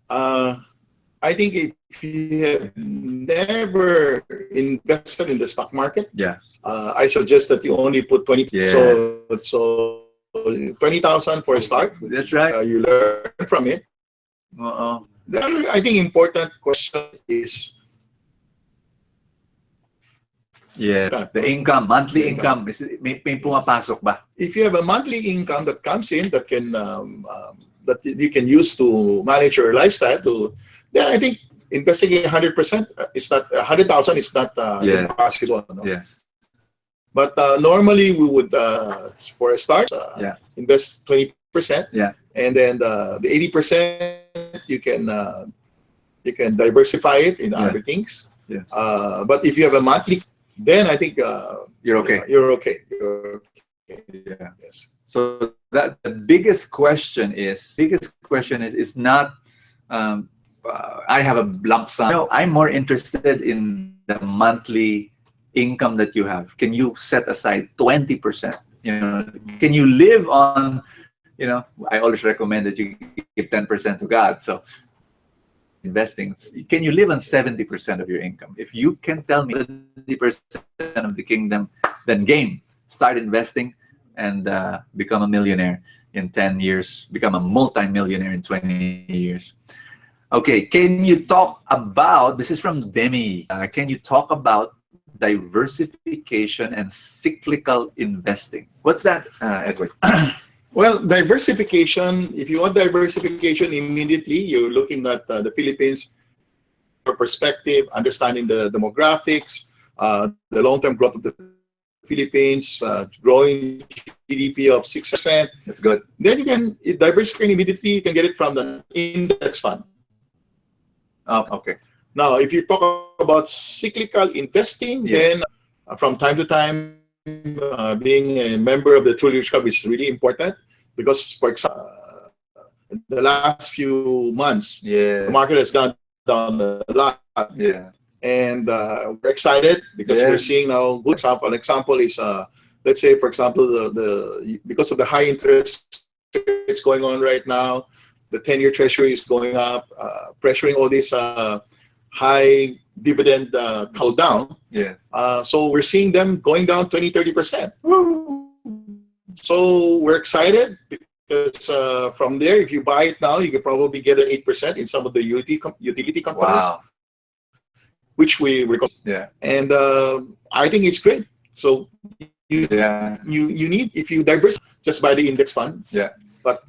S2: I think if you have never invested in the stock market, I suggest that you only put 20.
S3: Yeah.
S2: So 20,000 for a start.
S3: That's right.
S2: You learn from it. The other, I think, important question is
S3: the income, monthly income. May pumapasok ba?
S2: If you have a monthly income that comes in that can that you can use to manage your lifestyle, then I think investing 100% is not 100,000 is not impossible. No?
S3: Yes.
S2: But normally we would for a start invest 20%.
S3: Yeah.
S2: And then the 80% you can diversify it in other things.
S3: Yeah.
S2: But if you have a monthly, then I think
S3: you're okay.
S2: You're okay.
S3: Yeah.
S2: Yes.
S3: So that the biggest question is not I have a lump sum. No, I'm more interested in the monthly income that you have. Can you set aside 20%? You know, can you live on? You know, I always recommend that you give 10% to God. So investing, can you live on 70% of your income? If you can tell me 70% of the kingdom, then game. Start investing and become a millionaire in 10 years, become a multi-millionaire in 20 years. Okay, can you talk about, this is from Demi, can you talk about diversification and cyclical investing? What's that, Edward?
S2: Well, diversification, if you want diversification immediately, you're looking at the Philippines, your perspective, understanding the demographics, the long-term growth of the Philippines, growing GDP of 6%.
S3: That's good.
S2: Then you can diversify immediately. You can get it from the index fund.
S3: Oh, okay.
S2: Now, if you talk about cyclical investing, then from time to time, being a member of the Truly Rich Club is really important because, for example, the last few months, the market has gone down a lot.
S3: Yeah.
S2: And we're excited because we're seeing now good example. An example is, let's say, for example, the because of the high interest rates going on right now, the 10-year treasury is going up, pressuring all these high dividend cow down.
S3: Yes.
S2: So we're seeing them going down 20-30%. So we're excited because from there, if you buy it now, you can probably get an 8% in some of the utility companies.
S3: Wow.
S2: Which we recommend.
S3: Yeah.
S2: And I think it's great. So you need, if you diversify, just buy the index fund.
S3: Yeah.
S2: But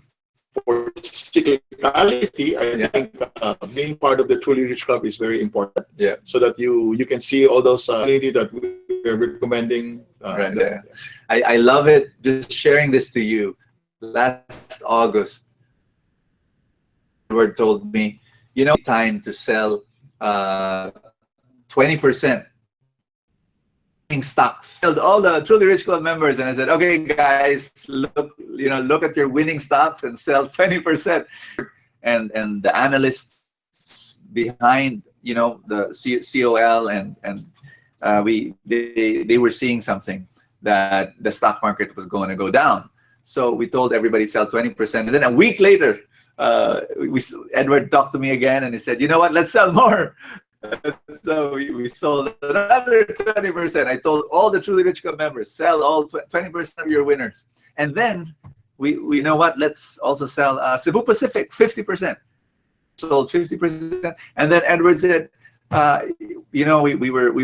S2: for cyclicality, I think being part of the Truly Rich Club is very important.
S3: Yeah.
S2: So that you can see all those that we're recommending.
S3: Right. Yeah. I love it. Just sharing this to you. Last August, Edward told me, you know, time to sell 20% stocks. All the Truly Rich Club members, and I said, okay, guys, look at your winning stocks and sell 20%. And the analysts behind, the COL and they were seeing something, that the stock market was going to go down. So we told everybody sell 20%. And then a week later, Edward talked to me again and he said, you know what, let's sell more. So we sold another 20%. I told all the Truly Rich Club members, sell all 20% of your winners. And then we you know what, let's also sell Cebu Pacific 50%. Sold 50%. And then Edward said, we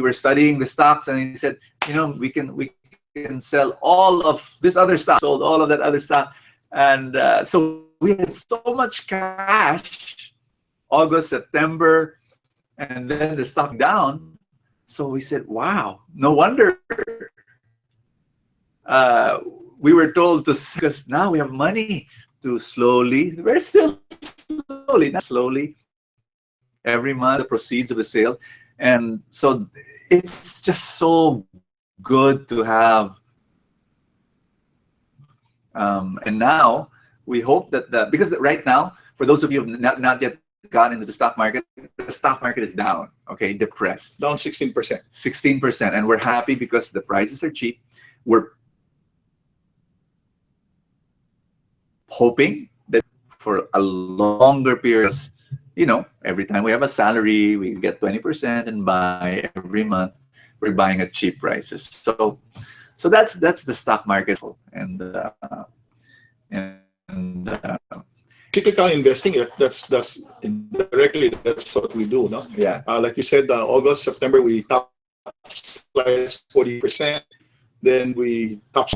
S3: were studying the stocks, and he said, we can sell all of this other stock. Sold all of that other stock. And so we had so much cash, August, September, and then the stock down. So we said, wow, no wonder. We were told to, because now we have money to slowly, we're still not slowly, every month, the proceeds of the sale. And so it's just so good to have. And now we hope that, because right now, for those of you who have not yet gotten into the stock market is down, okay, depressed.
S2: Down 16%.
S3: 16%. And we're happy because the prices are cheap. We're hoping that for a longer period, every time we have a salary, we get 20% and buy every month. We're buying at cheap prices. So that's the stock market. And
S2: cyclical investing, that's indirectly, that's what we do, no?
S3: Yeah.
S2: Like you said, August, September, we top slice 40%. Then we top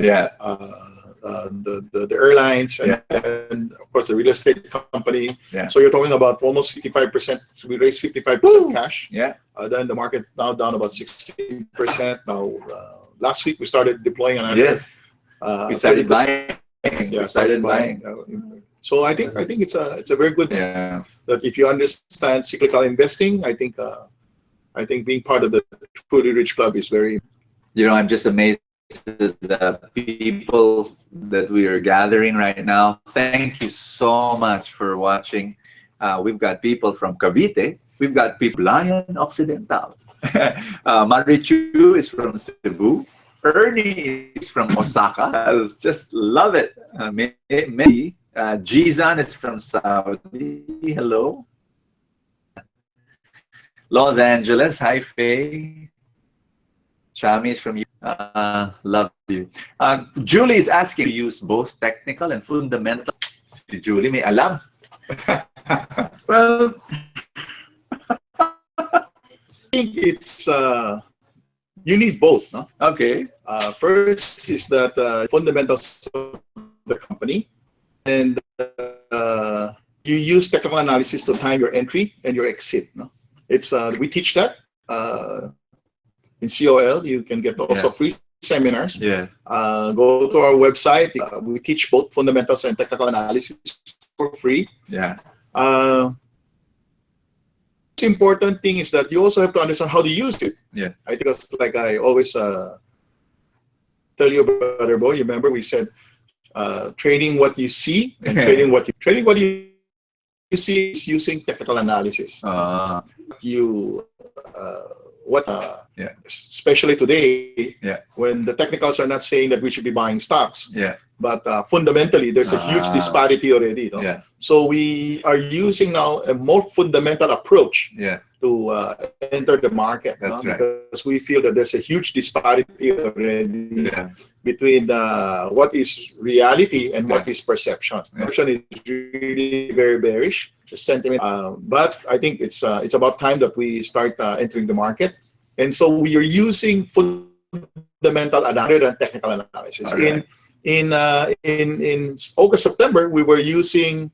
S2: the airlines and of course the real estate company.
S3: Yeah.
S2: So you're talking about almost 55%. So we raised 55% cash.
S3: Yeah.
S2: Then the market now down about 16%. Now last week we started deploying another.
S3: Yes. We started buying.
S2: Yeah,
S3: we started buying.
S2: So I think it's a very good
S3: that
S2: if you understand cyclical investing, I think being part of the Truly Rich Club is very.
S3: I'm just amazed at the people that we are gathering right now. Thank you so much for watching. We've got people from Cavite. We've got people Lion Occidental. Marichu is from Cebu. Ernie is from Osaka. I just love it. Maybe Jizan is from Saudi. Hello. Los Angeles. Hi, Faye. Chami is from you. Love you. Julie is asking to use both technical and fundamental. Si Julie may alam.
S2: Well, I think it's you need both, no?
S3: Okay.
S2: First is that fundamentals of the company, and you use technical analysis to time your entry and your exit. No, it's we teach that in COL. You can get also free seminars.
S3: Yeah.
S2: Go to our website. We teach both fundamentals and technical analysis for free.
S3: Yeah.
S2: The important thing is that you also have to understand how to use it.
S3: Yeah.
S2: I think it's like I always tell you, brother boy. You remember we said trading what you see and trading what you see is using technical analysis. Especially today, when the technicals are not saying that we should be buying stocks.
S3: Yeah.
S2: But fundamentally, there's a huge disparity already. No?
S3: Yeah.
S2: So we are using now a more fundamental approach to enter the market.
S3: That's right.
S2: Because we feel that there's a huge disparity already between what is reality and what is perception. Perception is really very bearish, the sentiment. But I think it's about time that we start entering the market. And so we are using fundamental rather than technical analysis. Right. In August, September, we were using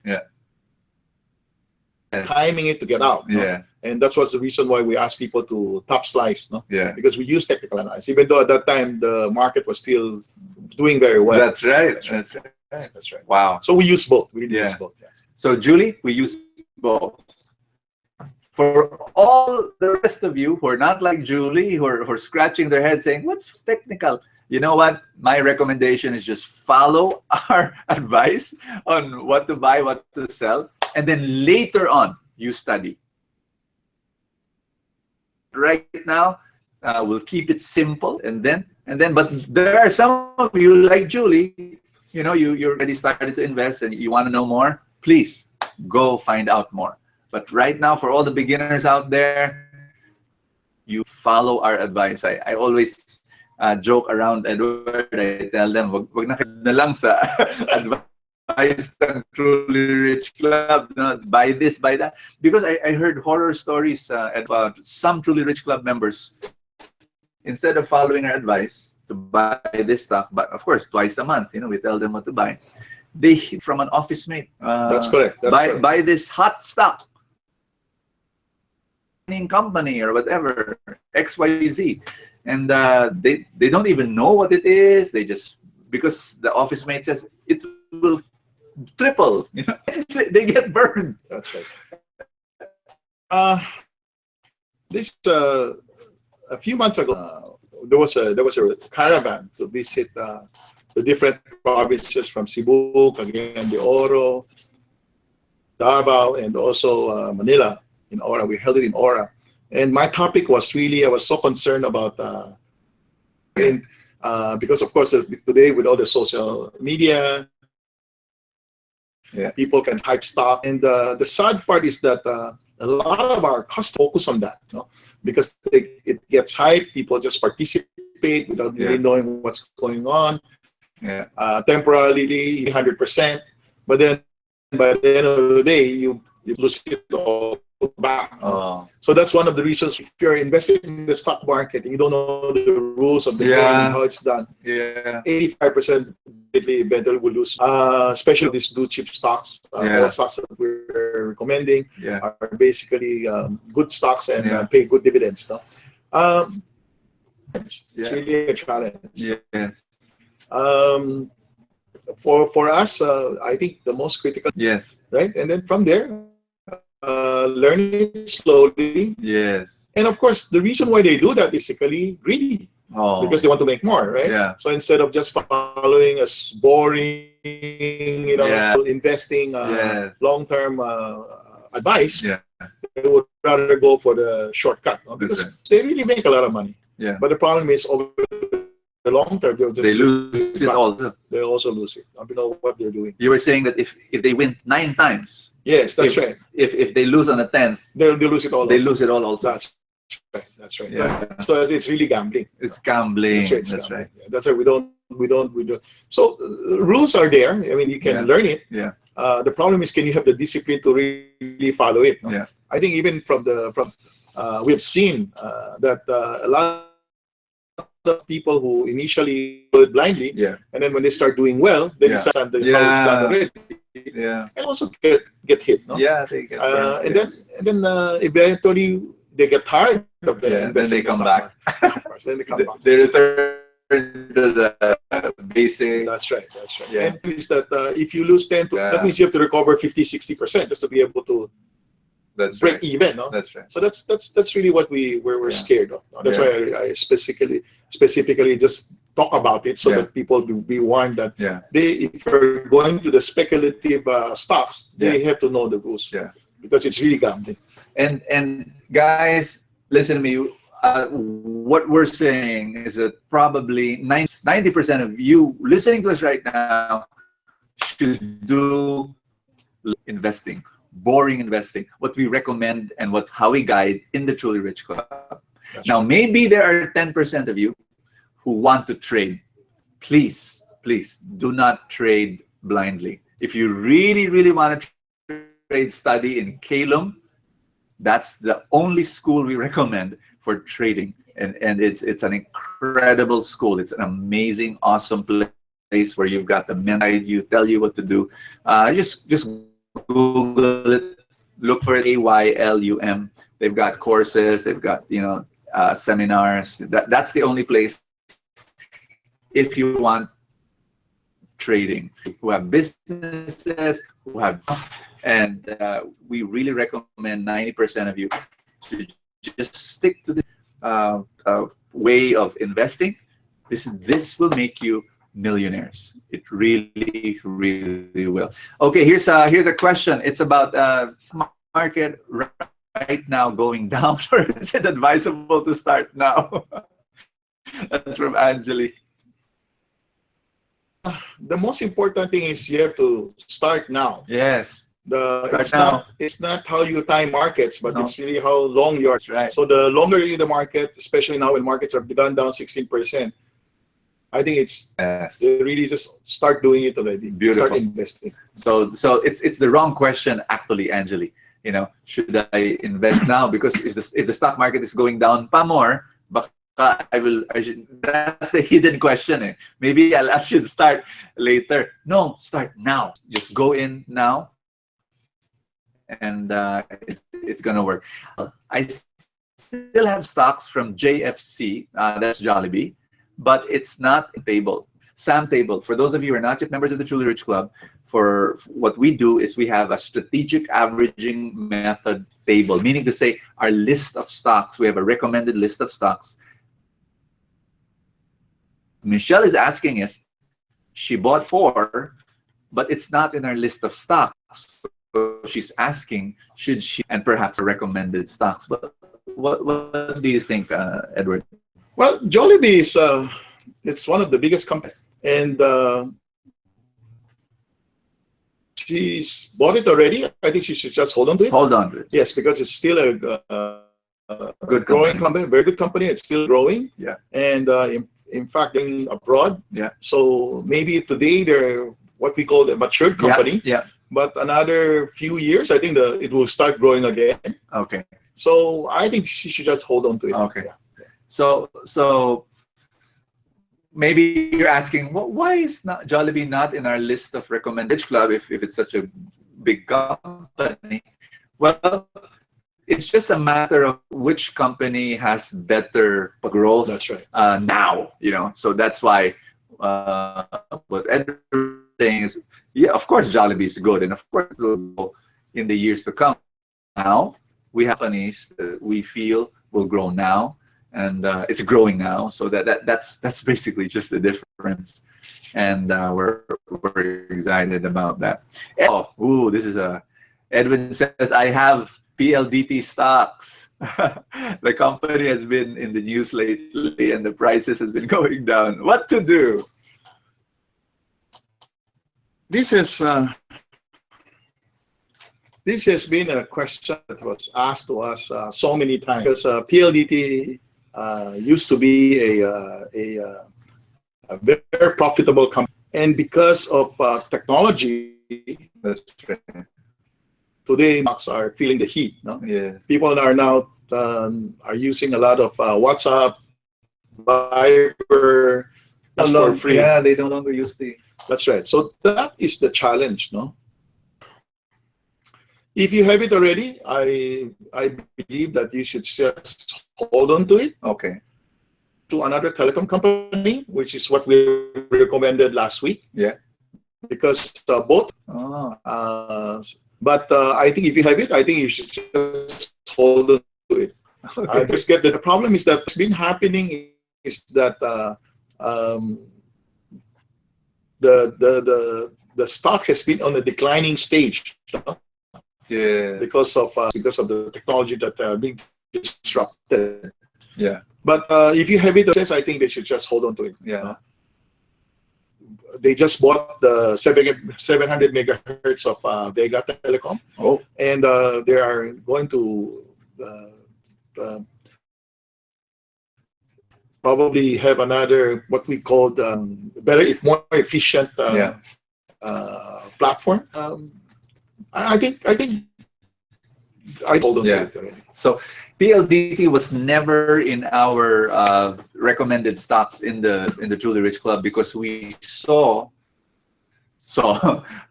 S2: timing it to get out. No? And that was the reason why we asked people to top slice. No? Because we used technical analysis, even though at that time the market was still doing very well.
S3: That's right.
S2: That's right.
S3: Wow.
S2: So we use both. We really use both. Yes.
S3: So Julie, we use both. For all the rest of you who are not like Julie, who are scratching their head saying, what's technical? You know what? My recommendation is just follow our advice on what to buy, what to sell, and then later on, you study. Right now, we'll keep it simple, and then. But there are some of you like Julie. You know, you're already started to invest, and you want to know more. Please go find out more. But right now, for all the beginners out there, you follow our advice. I always joke around, Edward. I tell them, wag na lang sa advice ng Truly Rich Club. No, buy this, buy that. Because I heard horror stories about some Truly Rich Club members. Instead of following our advice to buy this stock, but of course, twice a month, we tell them what to buy. They hid from an office mate.
S2: That's correct.
S3: Buy this hot stock. Company or whatever, XYZ, and they don't even know what it is. They just, because the office mate says it will triple, they get burned.
S2: That's right. This a few months ago, there was a caravan to visit the different provinces from Cebu, Cagayan de Oro, Davao, and also Manila. In Ora, we held it in Ora, and my topic was really, I was so concerned about because of course today with all the social media, people can hype stock, and the sad part is that a lot of our customers focus on that, because it gets hype, people just participate without really knowing what's going on. Temporarily 100%, but then by the end of the day you lose it all back. So that's one of the reasons, if you're investing in the stock market and you don't know the rules of the game and how it's done, 85% eventually will lose. Especially these blue chip stocks, all stocks that we're recommending are basically good stocks and pay good dividends. It's really a challenge. For us, I think the most critical, right? And then from there, learn it slowly. And of course, the reason why they do that is basically greedy. Because they want to make more, right? So instead of just following a boring, investing long-term advice, they would rather go for the shortcut, because they really make a lot of money. But the problem is, over the long term, they lose it all. They also lose it. I don't know what they're doing.
S3: You were saying that if they win 9 times,
S2: yes, that's right.
S3: If they lose on the 10th,
S2: they lose it all.
S3: They lose it all also.
S2: That's right. So it's really gambling.
S3: It's gambling.
S2: That's right. That's right. We don't. So rules are there. I mean, you can learn it. The problem is, can you have the discipline to really follow it? I think even from we have seen that a lot of people who initially do it blindly, and then when they start doing well, they understand how it's done already. And also get hit.
S3: They get
S2: and then eventually they get tired of the
S3: then they come back.
S2: Then they come back.
S3: They return to the basic.
S2: That's right. And is that if you lose 10, that means you have to recover 50-60% just to be able to break even.
S3: That's right.
S2: So that's really what we're scared of. That's why I specifically just talk about it, so that people be warned that if they're going to the speculative stocks, they have to know the rules. Because it's really gambling.
S3: And guys, listen to me. What we're saying is that probably 90% of you listening to us right now should do investing, boring investing, what we recommend and how we guide in the Truly Rich Club. Now, maybe there are 10% of you who want to trade. Please do not trade blindly. If you really, really want to trade, study in Calum. That's the only school we recommend for trading, and it's an incredible school. It's an amazing, awesome place where you've got the mentor guide you, tell you what to do. Just Google it, look for it, AYLUM. They've got courses, they've got seminars. That's the only place if you want trading. Who have businesses, who have And we really recommend 90% of you to just stick to the way of investing. This will make you millionaires. It really, really will. Okay, here's a question. It's about market right now going down, or is it advisable to start now? That's from Angeli.
S2: The most important thing is you have to start now.
S3: Yes.
S2: It's not how you time markets, but it's really how long you are.
S3: That's right.
S2: So the longer you're in the market, especially now when markets are gone down 16%, I think it's really just start doing it already.
S3: Beautiful.
S2: Start investing.
S3: So it's the wrong question actually, Angeli. You know, should I invest now? Because if the stock market is going down pa more, baka I should, that's the hidden question. Eh? Maybe I should start later. No, start now. Just go in now, and it's gonna work. I still have stocks from JFC. That's Jollibee, but it's not table. Sam Table. For those of you who are not yet members of the Truly Rich Club, for what we do is we have a strategic averaging method table, meaning to say our list of stocks. We have a recommended list of stocks. Michelle is asking us, she bought 4, but it's not in our list of stocks. So she's asking, should she, and perhaps recommended stocks. But what do you think, Edward?
S2: Well, Jollibee is it's one of the biggest companies, and she's bought it already. I think she should just hold on to it.
S3: Hold on to it.
S2: Yes, because it's still a
S3: Good
S2: growing company, very good company. It's still growing.
S3: Yeah.
S2: And in fact, in abroad.
S3: Yeah.
S2: So maybe today they're what we call a matured company.
S3: Yeah.
S2: But another few years, I think it will start growing again.
S3: Okay.
S2: So I think she should just hold on to it.
S3: Okay.
S2: Yeah.
S3: So maybe you're asking, why is not Jollibee not in our list of recommended club if it's such a big company? Well, it's just a matter of which company has better growth.
S2: That's right.
S3: Now, so that's why what Edward is saying is, yeah, of course Jollibee is good, and of course it will go in the years to come. Now we have companies that we feel will grow now, and it's growing now. So that's basically just the difference, and we're excited about that. This is Edwin says, I have PLDT stocks. The company has been in the news lately and the prices has been going down. What to do?
S2: This has been a question that was asked to us so many times, because PLDT used to be a very profitable company, and because of technology,
S3: That's right.
S2: today stocks are feeling the heat. No?
S3: Yeah.
S2: People are now are using a lot of WhatsApp, Viber, for free.
S3: Yeah, they no longer use the.
S2: That's right. So that is the challenge, no? If you have it already, I believe that you should just hold on to it.
S3: Okay.
S2: To another telecom company, which is what we recommended last week.
S3: Yeah.
S2: Because both.
S3: Oh.
S2: But I think if you have it, I think you should just hold on to it. I just get that the problem is that what's been happening is that the stock has been on a declining stage.
S3: Yeah.
S2: Because of the technology that being disrupted.
S3: Yeah.
S2: But if you have it, I think they should just hold on to it.
S3: Yeah.
S2: They just bought the 700 megahertz of Vega Telecom.
S3: Oh.
S2: And they are going to probably have another what we call more efficient platform. I think I hold on to it already.
S3: So PLDT was never in our recommended stocks in the Truly Rich Club because we saw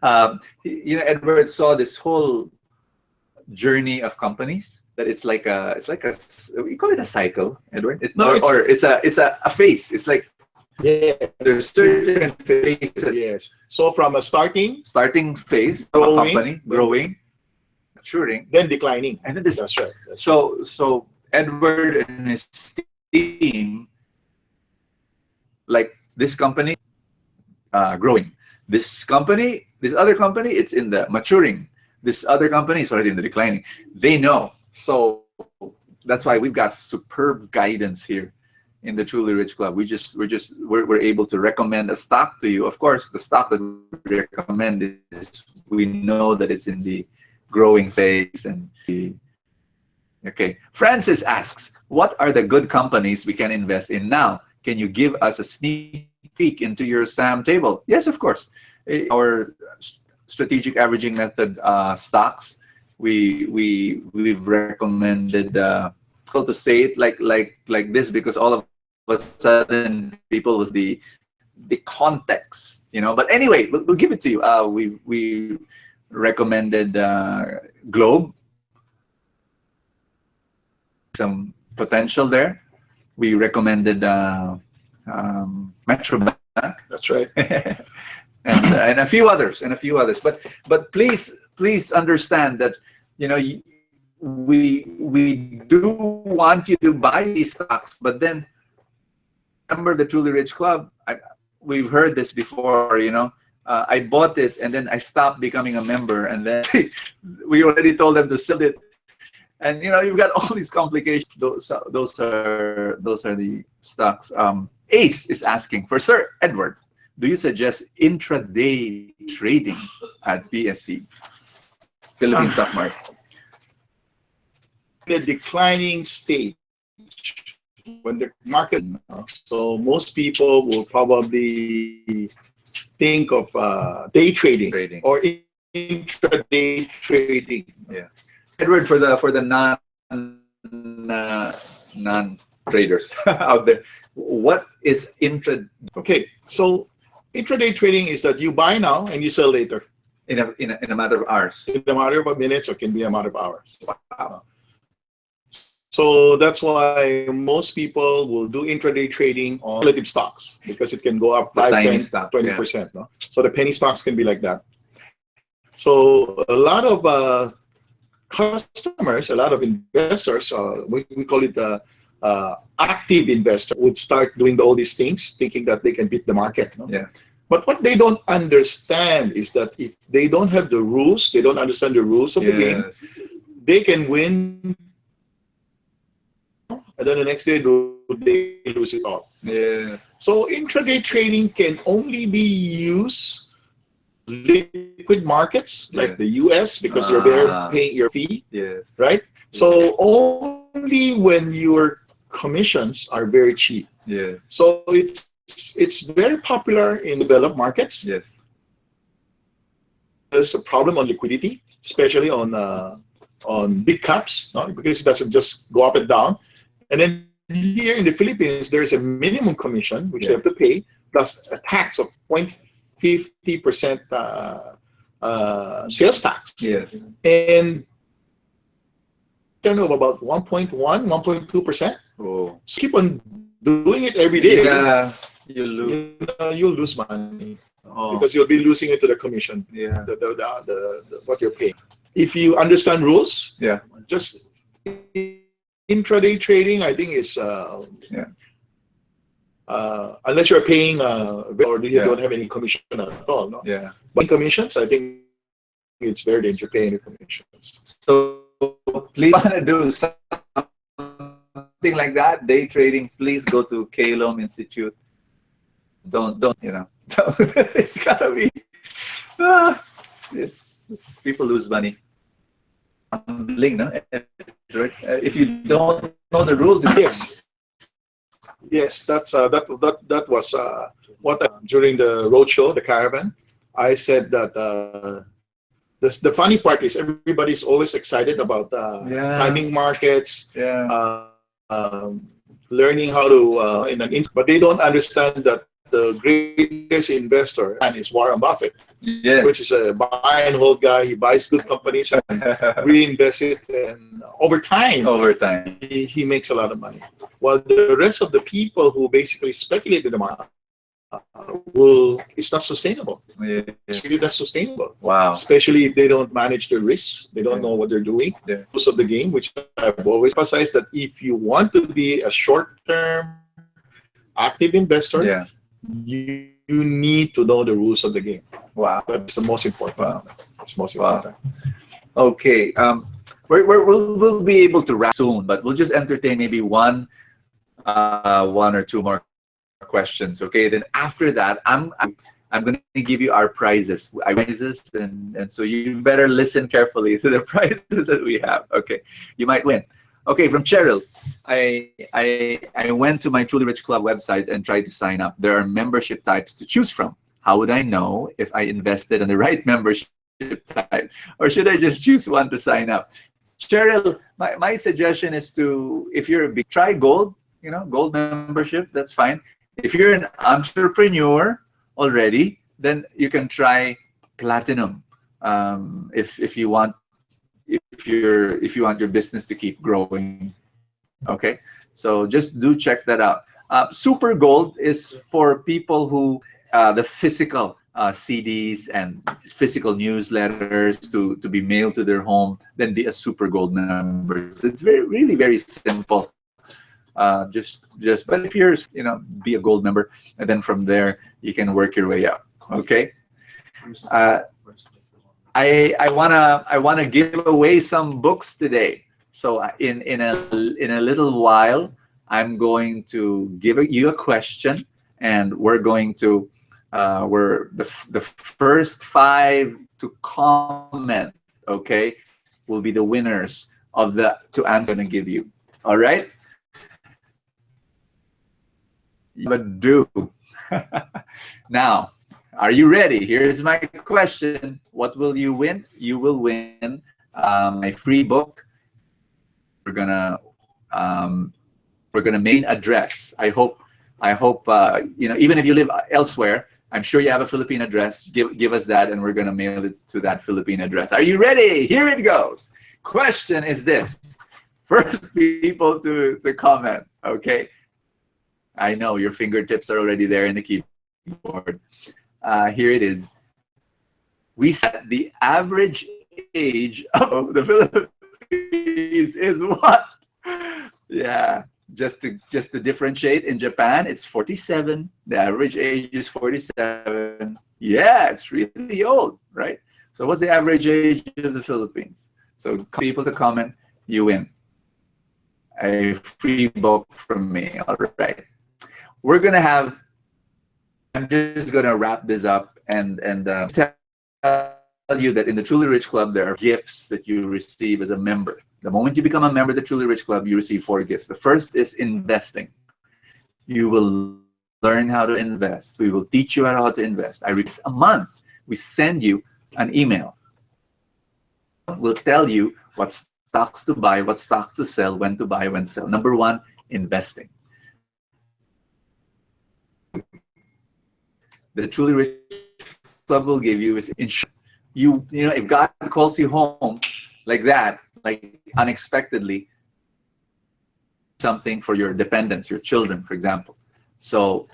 S3: Edward saw this whole journey of companies that it's like we call it a cycle, Edward. It's a phase. It's like there's certain phases.
S2: Yes. So from a starting
S3: phase of a
S2: growing,
S3: company growing, maturing,
S2: then declining.
S3: and then there's
S2: That's right. That's
S3: so Edward and his team, like this company, growing. This other company, it's in the maturing. This other company is already in the declining. They know. So that's why we've got superb guidance here in the Truly Rich Club. We're able to recommend a stock to you. Of course, the stock that we recommend is, we know that it's in the growing phase. And okay, Francis asks, what are the good companies we can invest in now? Can you give us a sneak peek into your SAM table? Yes, of course. Our strategic averaging method stocks, we've recommended. To say it like this, because all of a sudden people was the context, you know. But anyway, we'll give it to you. We recommended Globe, some potential there. We recommended Metro Bank.
S2: That's right.
S3: and a few others. But please understand that, you know, we do want you to buy these stocks, but then remember the Truly Rich Club. We've heard this before, you know. I bought it and then I stopped becoming a member, and then we already told them to sell it, and you know, you've got all these complications. Those are the stocks. Ace is asking for Sir Edward, do you suggest intraday trading at PSC, Philippine Stock Market?
S2: In a declining stage, when the market, so most people will probably think of day trading or intraday trading.
S3: Yeah, Edward, for the non traders out there, what is intraday?
S2: Okay, so intraday trading is that you buy now and you sell later
S3: in a matter of hours.
S2: In a matter of minutes, or can be a matter of hours.
S3: Wow.
S2: So that's why most people will do intraday trading on relative stocks, because it can go up 5, 10, 20%. No? So the penny stocks can be like that. So a lot of customers, a lot of investors, we call it active investor, would start doing all these things thinking that they can beat the market. No?
S3: Yeah.
S2: But what they don't understand is that if they don't have the rules, they don't understand the rules of the game, they can win, and then the next day they lose it all.
S3: Yeah.
S2: So intraday trading can only be used liquid markets like the US, because you're there paying your fee.
S3: Yes.
S2: Right? So only when your commissions are very cheap.
S3: Yes.
S2: So it's very popular in developed markets.
S3: Yes.
S2: There's a problem on liquidity, especially on big caps, no? Because it doesn't just go up and down. And then here in the Philippines, there's a minimum commission which you have to pay, plus a tax of 0.50% sales tax.
S3: Yes.
S2: And I don't know, about 1.1, 1.2%.
S3: Oh.
S2: So keep on doing it every day.
S3: Yeah. You'll lose.
S2: You'll lose money.
S3: Oh.
S2: Because you'll be losing it to the commission.
S3: Yeah.
S2: The what you're paying. If you understand rules,
S3: Yeah.
S2: just intraday trading, I think is unless you're paying or you don't have any commission at all. No?
S3: Yeah.
S2: But commissions, I think it's very dangerous paying the commissions.
S3: So please want to do something like that, day trading, please go to Kalom Institute. Don't you know? It's gotta be. It's people lose money. Humbling, no? If you don't know the rules,
S2: yes, that's that was what during the roadshow, the caravan, I said that the funny part is everybody's always excited about timing markets, learning how to but they don't understand that the greatest investor is Warren Buffett, which is a buy and hold guy. He buys good companies and reinvests it, and over time he makes a lot of money. While the rest of the people who basically speculate in the market it's not sustainable.
S3: Yeah.
S2: It's really not sustainable.
S3: Wow.
S2: Especially if they don't manage their risks, they don't know what they're doing.
S3: Yeah.
S2: Rules of the game, which I've always emphasized, that if you want to be a short-term active investor,
S3: Yeah.
S2: you need to know the rules of the game.
S3: Wow.
S2: That's the most important.
S3: Wow.
S2: It's most
S3: Wow.
S2: important.
S3: Okay. We'll be able to wrap soon, but we'll just entertain maybe one or two more questions. Okay. Then after that, I'm going to give you our prizes. And so you better listen carefully to the prizes that we have. Okay. You might win. Okay. From Cheryl, I went to my Truly Rich Club website and tried to sign up. There are membership types to choose from. How would I know if I invested in the right membership type, or should I just choose one to sign up? Cheryl, my suggestion is to, if you're a big, try gold, gold membership, that's fine. If you're an entrepreneur already, then you can try platinum. If you want your business to keep growing. Okay, so just do check that out. Super gold is for people who the physical CDs and physical newsletters to be mailed to their home, then be a super gold member. So it's really very simple. But if you're be a gold member, and then from there you can work your way up. Okay. I wanna give away some books today. So in a little while, I'm going to give you a question, and we're going to we're the first 5 to comment, okay, will be the winners of the answer I'm going to give you. All right? But do. Now, are you ready? Here's my question. What will you win? You will win my free book. We're gonna main address. I hope even if you live elsewhere, I'm sure you have a Philippine address. Give us that, and we're going to mail it to that Philippine address. Are you ready? Here it goes. Question is this. First people to comment, okay? I know your fingertips are already there in the keyboard. Here it is. We said the average age of the Philippines is what? Yeah. Just to differentiate, in Japan, it's 47. The average age is 47. Yeah, it's really old, right? So what's the average age of the Philippines? So people to comment, you win a free book from me. All right. I'm just gonna wrap this up and tell you that in the Truly Rich Club, there are gifts that you receive as a member. The moment you become a member of the Truly Rich Club, you receive 4 gifts. The first is investing. You will learn how to invest. We will teach you how to invest. A month, we send you an email. We'll tell you what stocks to buy, what stocks to sell, when to buy, when to sell. Number 1, investing. The Truly Rich Club will give you is insurance. If God calls you home like that, like unexpectedly, something for your dependents, your children, for example. So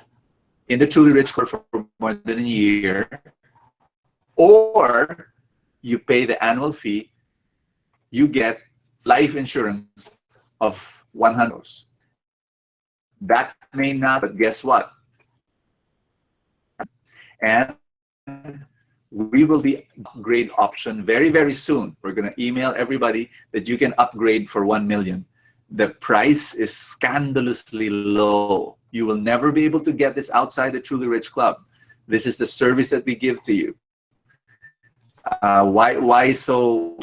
S3: in the Truly Rich Club for more than a year, or you pay the annual fee, you get life insurance of $100. That may not, but guess what? And we will be upgrade option very, very soon. We're going to email everybody that you can upgrade for 1 million. The price is scandalously low. You will never be able to get this outside the Truly Rich Club. This is the service that we give to you. Why so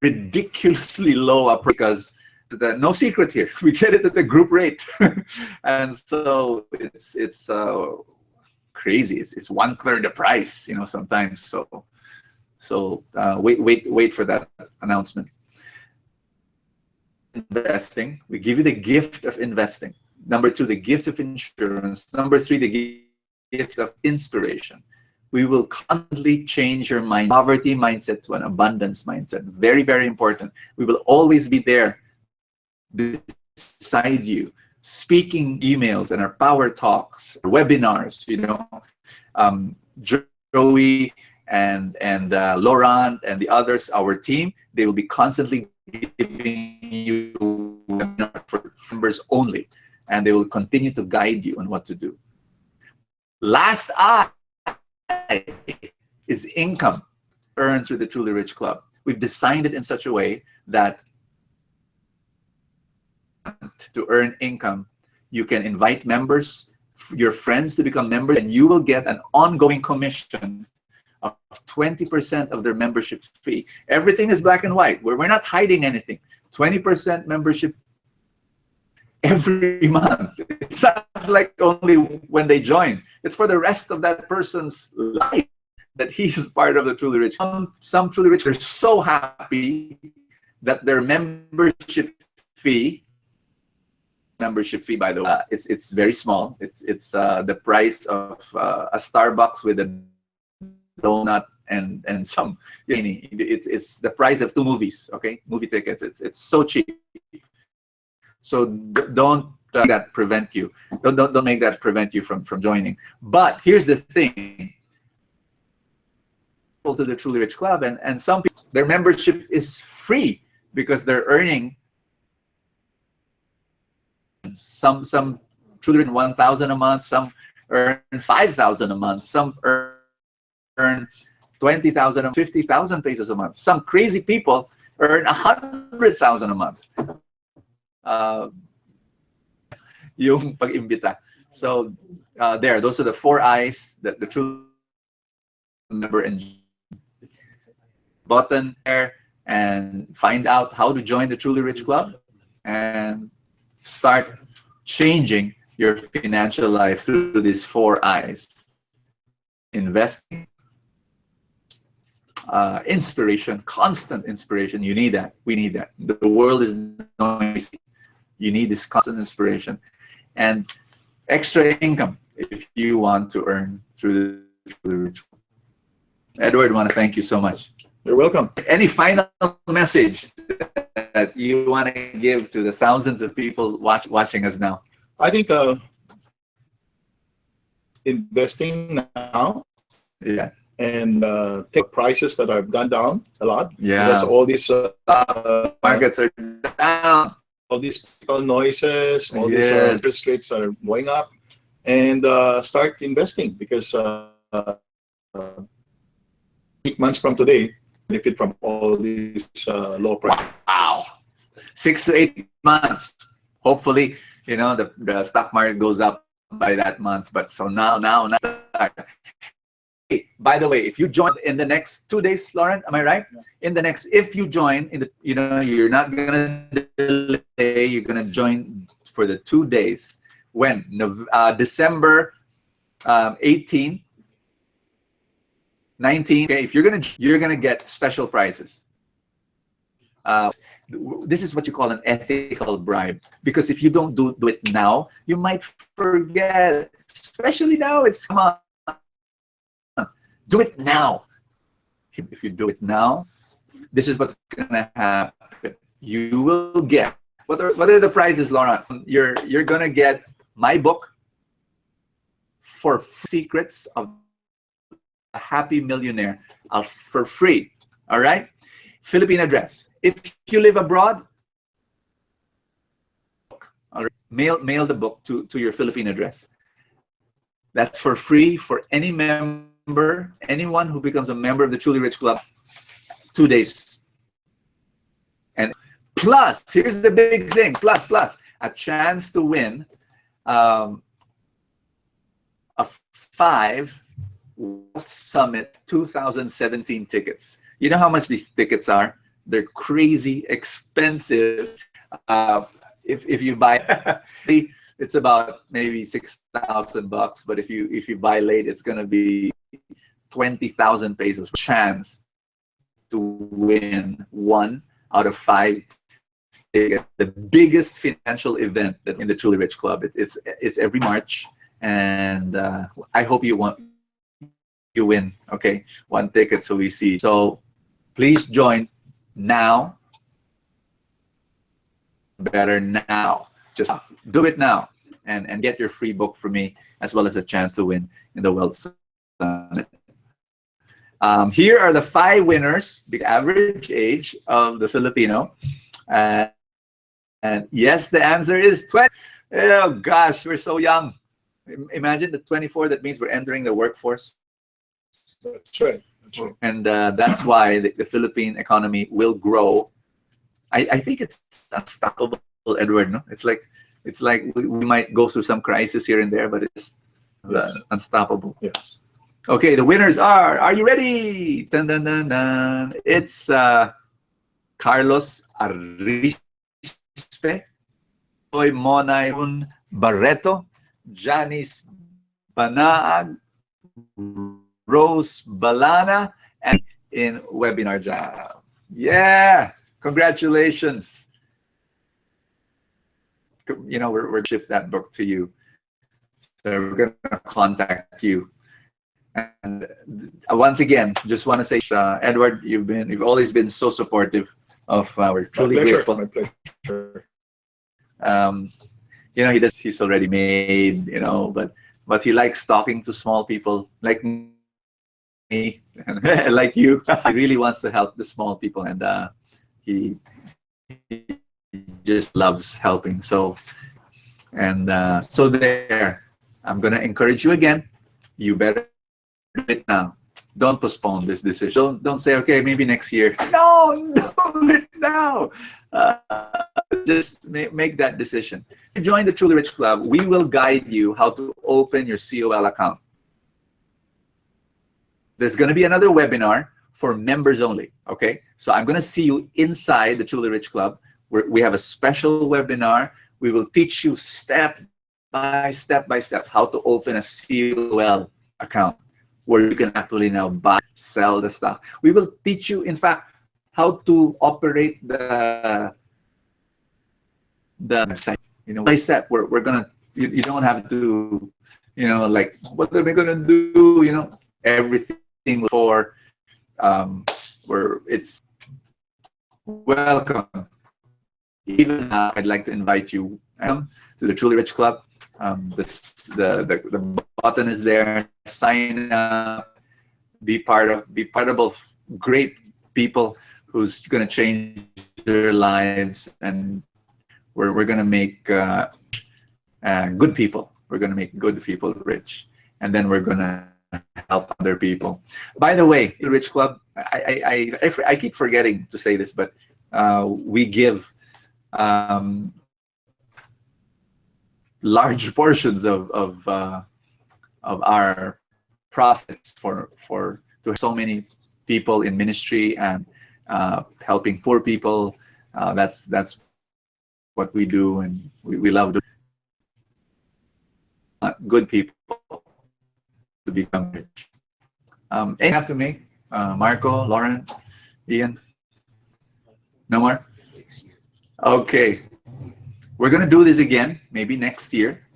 S3: ridiculously low? Because no secret here. We get it at the group rate, and so it's crazy. It's 1/3 the price, sometimes. So wait for that announcement. Investing. We give you the gift of investing. Number 2, the gift of insurance. Number 3, the gift of inspiration. We will constantly change your mind, poverty mindset to an abundance mindset. Very, very important. We will always be there beside you speaking emails and our power talks, our webinars, Joey and Laurent and the others, our team, they will be constantly giving you webinars for members only, and they will continue to guide you on what to do. Last I is income earned through the Truly Rich Club. We've designed it in such a way that to earn income, you can invite members, your friends to become members, and you will get an ongoing commission of 20% of their membership fee. Everything is black and white. We're not hiding anything. 20% membership every month. It's not like only when they join. It's for the rest of that person's life that he's part of the Truly Rich. Some Truly Rich are so happy that their membership fee, by the way, it's very small. It's the price of a Starbucks with a donut and some. It's the price of 2 movies. Okay, movie tickets. It's so cheap. So don't that prevent you. Don't make that prevent you from joining. But here's the thing. To the Truly Rich Club, and some people, their membership is free because they're earning some Truly Rich 1,000 a month, some earn 5,000 a month, some earn 20,000 and 50,000 pesos a month. Some crazy people earn 100,000 a month. Yung pag-imbita. So those are the 4 I's that the Truly member and button there, and find out how to join the Truly Rich Club and start changing your financial life through these 4 I's. Investing, inspiration, constant inspiration. You need that. We need that. The world is noisy. You need this constant inspiration. And extra income if you want to earn through the Truly Rich Club. Edward, I want to thank you so much.
S2: You're welcome.
S3: Any final message that you want to give to the thousands of people watching us now?
S2: I think investing now,
S3: Yeah,
S2: and take prices that have gone down a lot.
S3: Yeah.
S2: Because all these
S3: markets are down.
S2: all these political noises, all these
S3: Yes.
S2: interest rates are going up, and start investing because 8 months from today, benefit from all these low prices.
S3: Wow, 6 to 8 months. Hopefully, the stock market goes up by that month. But so now. Hey, by the way, if you join in the next 2 days, Lauren, am I right? In the next, if you join in the, you're not gonna delay. You're gonna join for the 2 days. When? December 18, 19. Okay, if you're gonna get special prizes. This is what you call an ethical bribe, because if you don't do it now, you might forget. Especially now, come on. Do it now. If you do it now, this is what's gonna happen. You will get what are the prizes, Laurent? You're gonna get my book for Secrets of a Happy Millionaire. For free. All right. Philippine address. If you live abroad, mail the book to your Philippine address. That's for free for any member, anyone who becomes a member of the Truly Rich Club. 2 days. And plus, here's the big thing, plus, a chance to win a 5 Summit 2017 tickets. You know how much these tickets are? They're crazy expensive. If you buy, it's about maybe $6,000. But if you buy late, it's gonna be 20,000 pesos. Chance to win 1 out of 5 tickets. The biggest financial event that in the Truly Rich Club. It's every March, and I hope you win. Okay, 1 ticket, so we see. So please join now. Better now. just do it now and get your free book from me, as well as a chance to win in the Wealth Summit. Here are the 5 winners, the average age of the Filipino. And yes, the answer is 20. Oh gosh, we're so young. Imagine the 24, that means we're entering the workforce.
S2: That's right. That's right.
S3: And that's why the Philippine economy will grow. I think it's unstoppable, Edward. No, it's like we might go through some crisis here and there, but it's unstoppable.
S2: Yes.
S3: Okay, the winners are you ready? Dun, dun, dun, dun. It's Carlos Arispe, Joy Monayun Barreto, Janice Banaag, Rose Balana, and in Webinar Jam. Yeah, congratulations. You know, we're going to ship that book to you. So we're going to contact you. And once again, just want to say, Edward, you've always been so supportive of our truly grateful.
S2: My pleasure.
S3: You know, he's already made, you know, but he likes talking to small people like me, like you. He really wants to help the small people, and he just loves helping. So there, I'm gonna encourage you again. You better do it now. Don't postpone this decision. Don't say, okay, maybe next year. No, do it now. Just make that decision. To join the Truly Rich Club, we will guide you how to open your COL account. There's going to be another webinar for members only, okay? So I'm going to see you inside the Truly Rich Club, where we have a special webinar. We will teach you step by step how to open a COL account, where you can actually now buy, sell the stock. We will teach you, in fact, how to operate the website. You know, by step, we're gonna. You don't have to, you know, like, what are we gonna do? You know, everything for where it's welcome. Even now, I'd like to invite you to the Truly Rich Club. The button is there. Sign up. Be part of great people who's going to change their lives, and we're going to make good people. We're going to make good people rich, and then we're going to help other people. By the way, the Rich Club, I keep forgetting to say this, but we give large portions of our profits to so many people in ministry and helping poor people. That's what we do, and we love doing good people to become rich. Anything you have to make, Marco, Lauren, Ian? No more? Okay. We're going to do this again, maybe next year,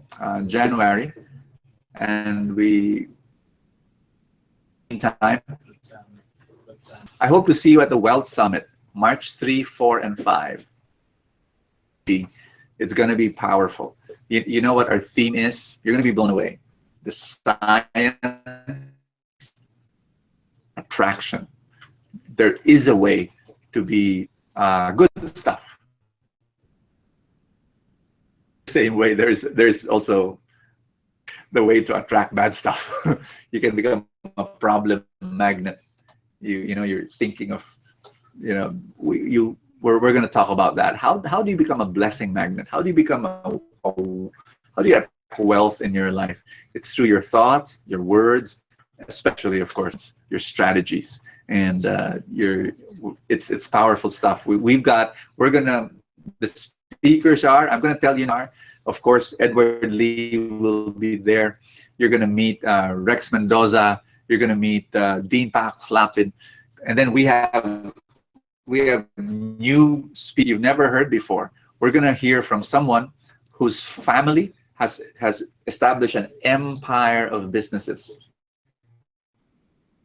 S3: January. And meantime, I hope to see you at the Wealth Summit, March 3, 4, and 5. It's going to be powerful. You know what our theme is? You're going to be blown away. The science, attraction. There is a way to be good stuff. Same way, there's also the way to attract bad stuff. You can become a problem magnet. You know, you're thinking of, you know, we're going to talk about that. How do you become a blessing magnet? How do you become how do you have wealth in your life? It's through your thoughts, your words, especially, of course, your strategies, and it's powerful stuff. The speakers are, I'm going to tell you now, of course, Edward Lee will be there. You're going to meet Rex Mendoza. You're going to meet Dean Pax Lapid. And then we have new speakers you've never heard before. We're going to hear from someone whose family has established an empire of businesses.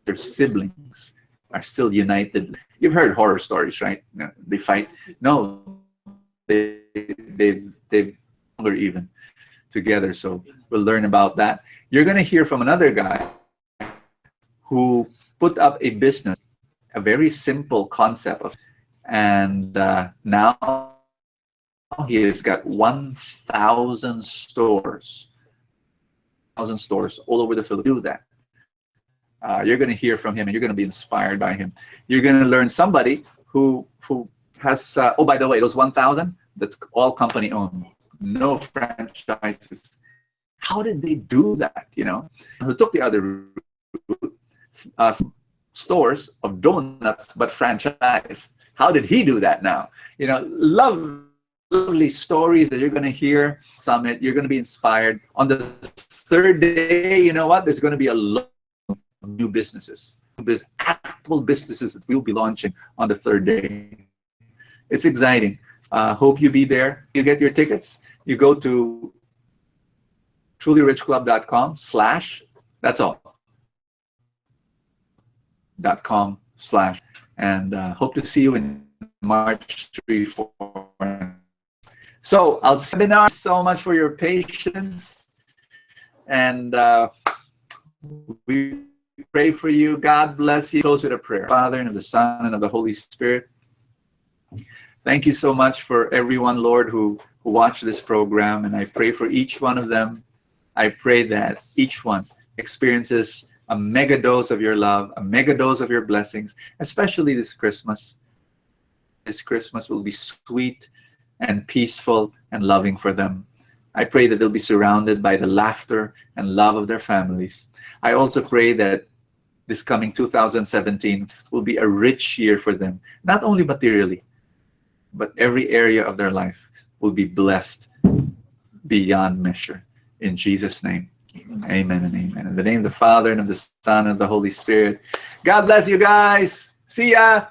S3: Their siblings are still united. You've heard horror stories, right? They fight. No, they've longer even together. So we'll learn about that. You're going to hear from another guy who put up a business, a very simple concept of, and now he has got 1,000 stores, all over the Philippines. Do that. You're going to hear from him, and you're going to be inspired by him. You're going to learn somebody who has. Oh, by the way, those 1,000, that's all company owned, no franchises. How did they do that? You know, who took the other route? Stores of donuts, but franchised. How did he do that? Now, you know, lovely stories that you're going to hear. Summit, you're going to be inspired. On the third day, you know what? There's going to be a lot of new businesses. There's actual businesses that we'll be launching on the third day. It's exciting. Hope you be there. You get your tickets. You go to trulyrichclub.com/ that's all. .com/ and hope to see you in March 3-4. So I'll seminar so much for your patience, and we pray for you. God bless you. Close with a prayer. Father, and of the Son, and of the Holy Spirit. Thank you so much for everyone, Lord, who watched this program, and I pray for each one of them. I pray that each one experiences a mega dose of your love, a mega dose of your blessings, especially this Christmas. This Christmas will be sweet and peaceful and loving for them. I pray that they'll be surrounded by the laughter and love of their families. I also pray that this coming 2017 will be a rich year for them, not only materially, but every area of their life will be blessed beyond measure. In Jesus' name. Amen and amen. In the name of the Father, and of the Son, and of the Holy Spirit. God bless you guys. See ya.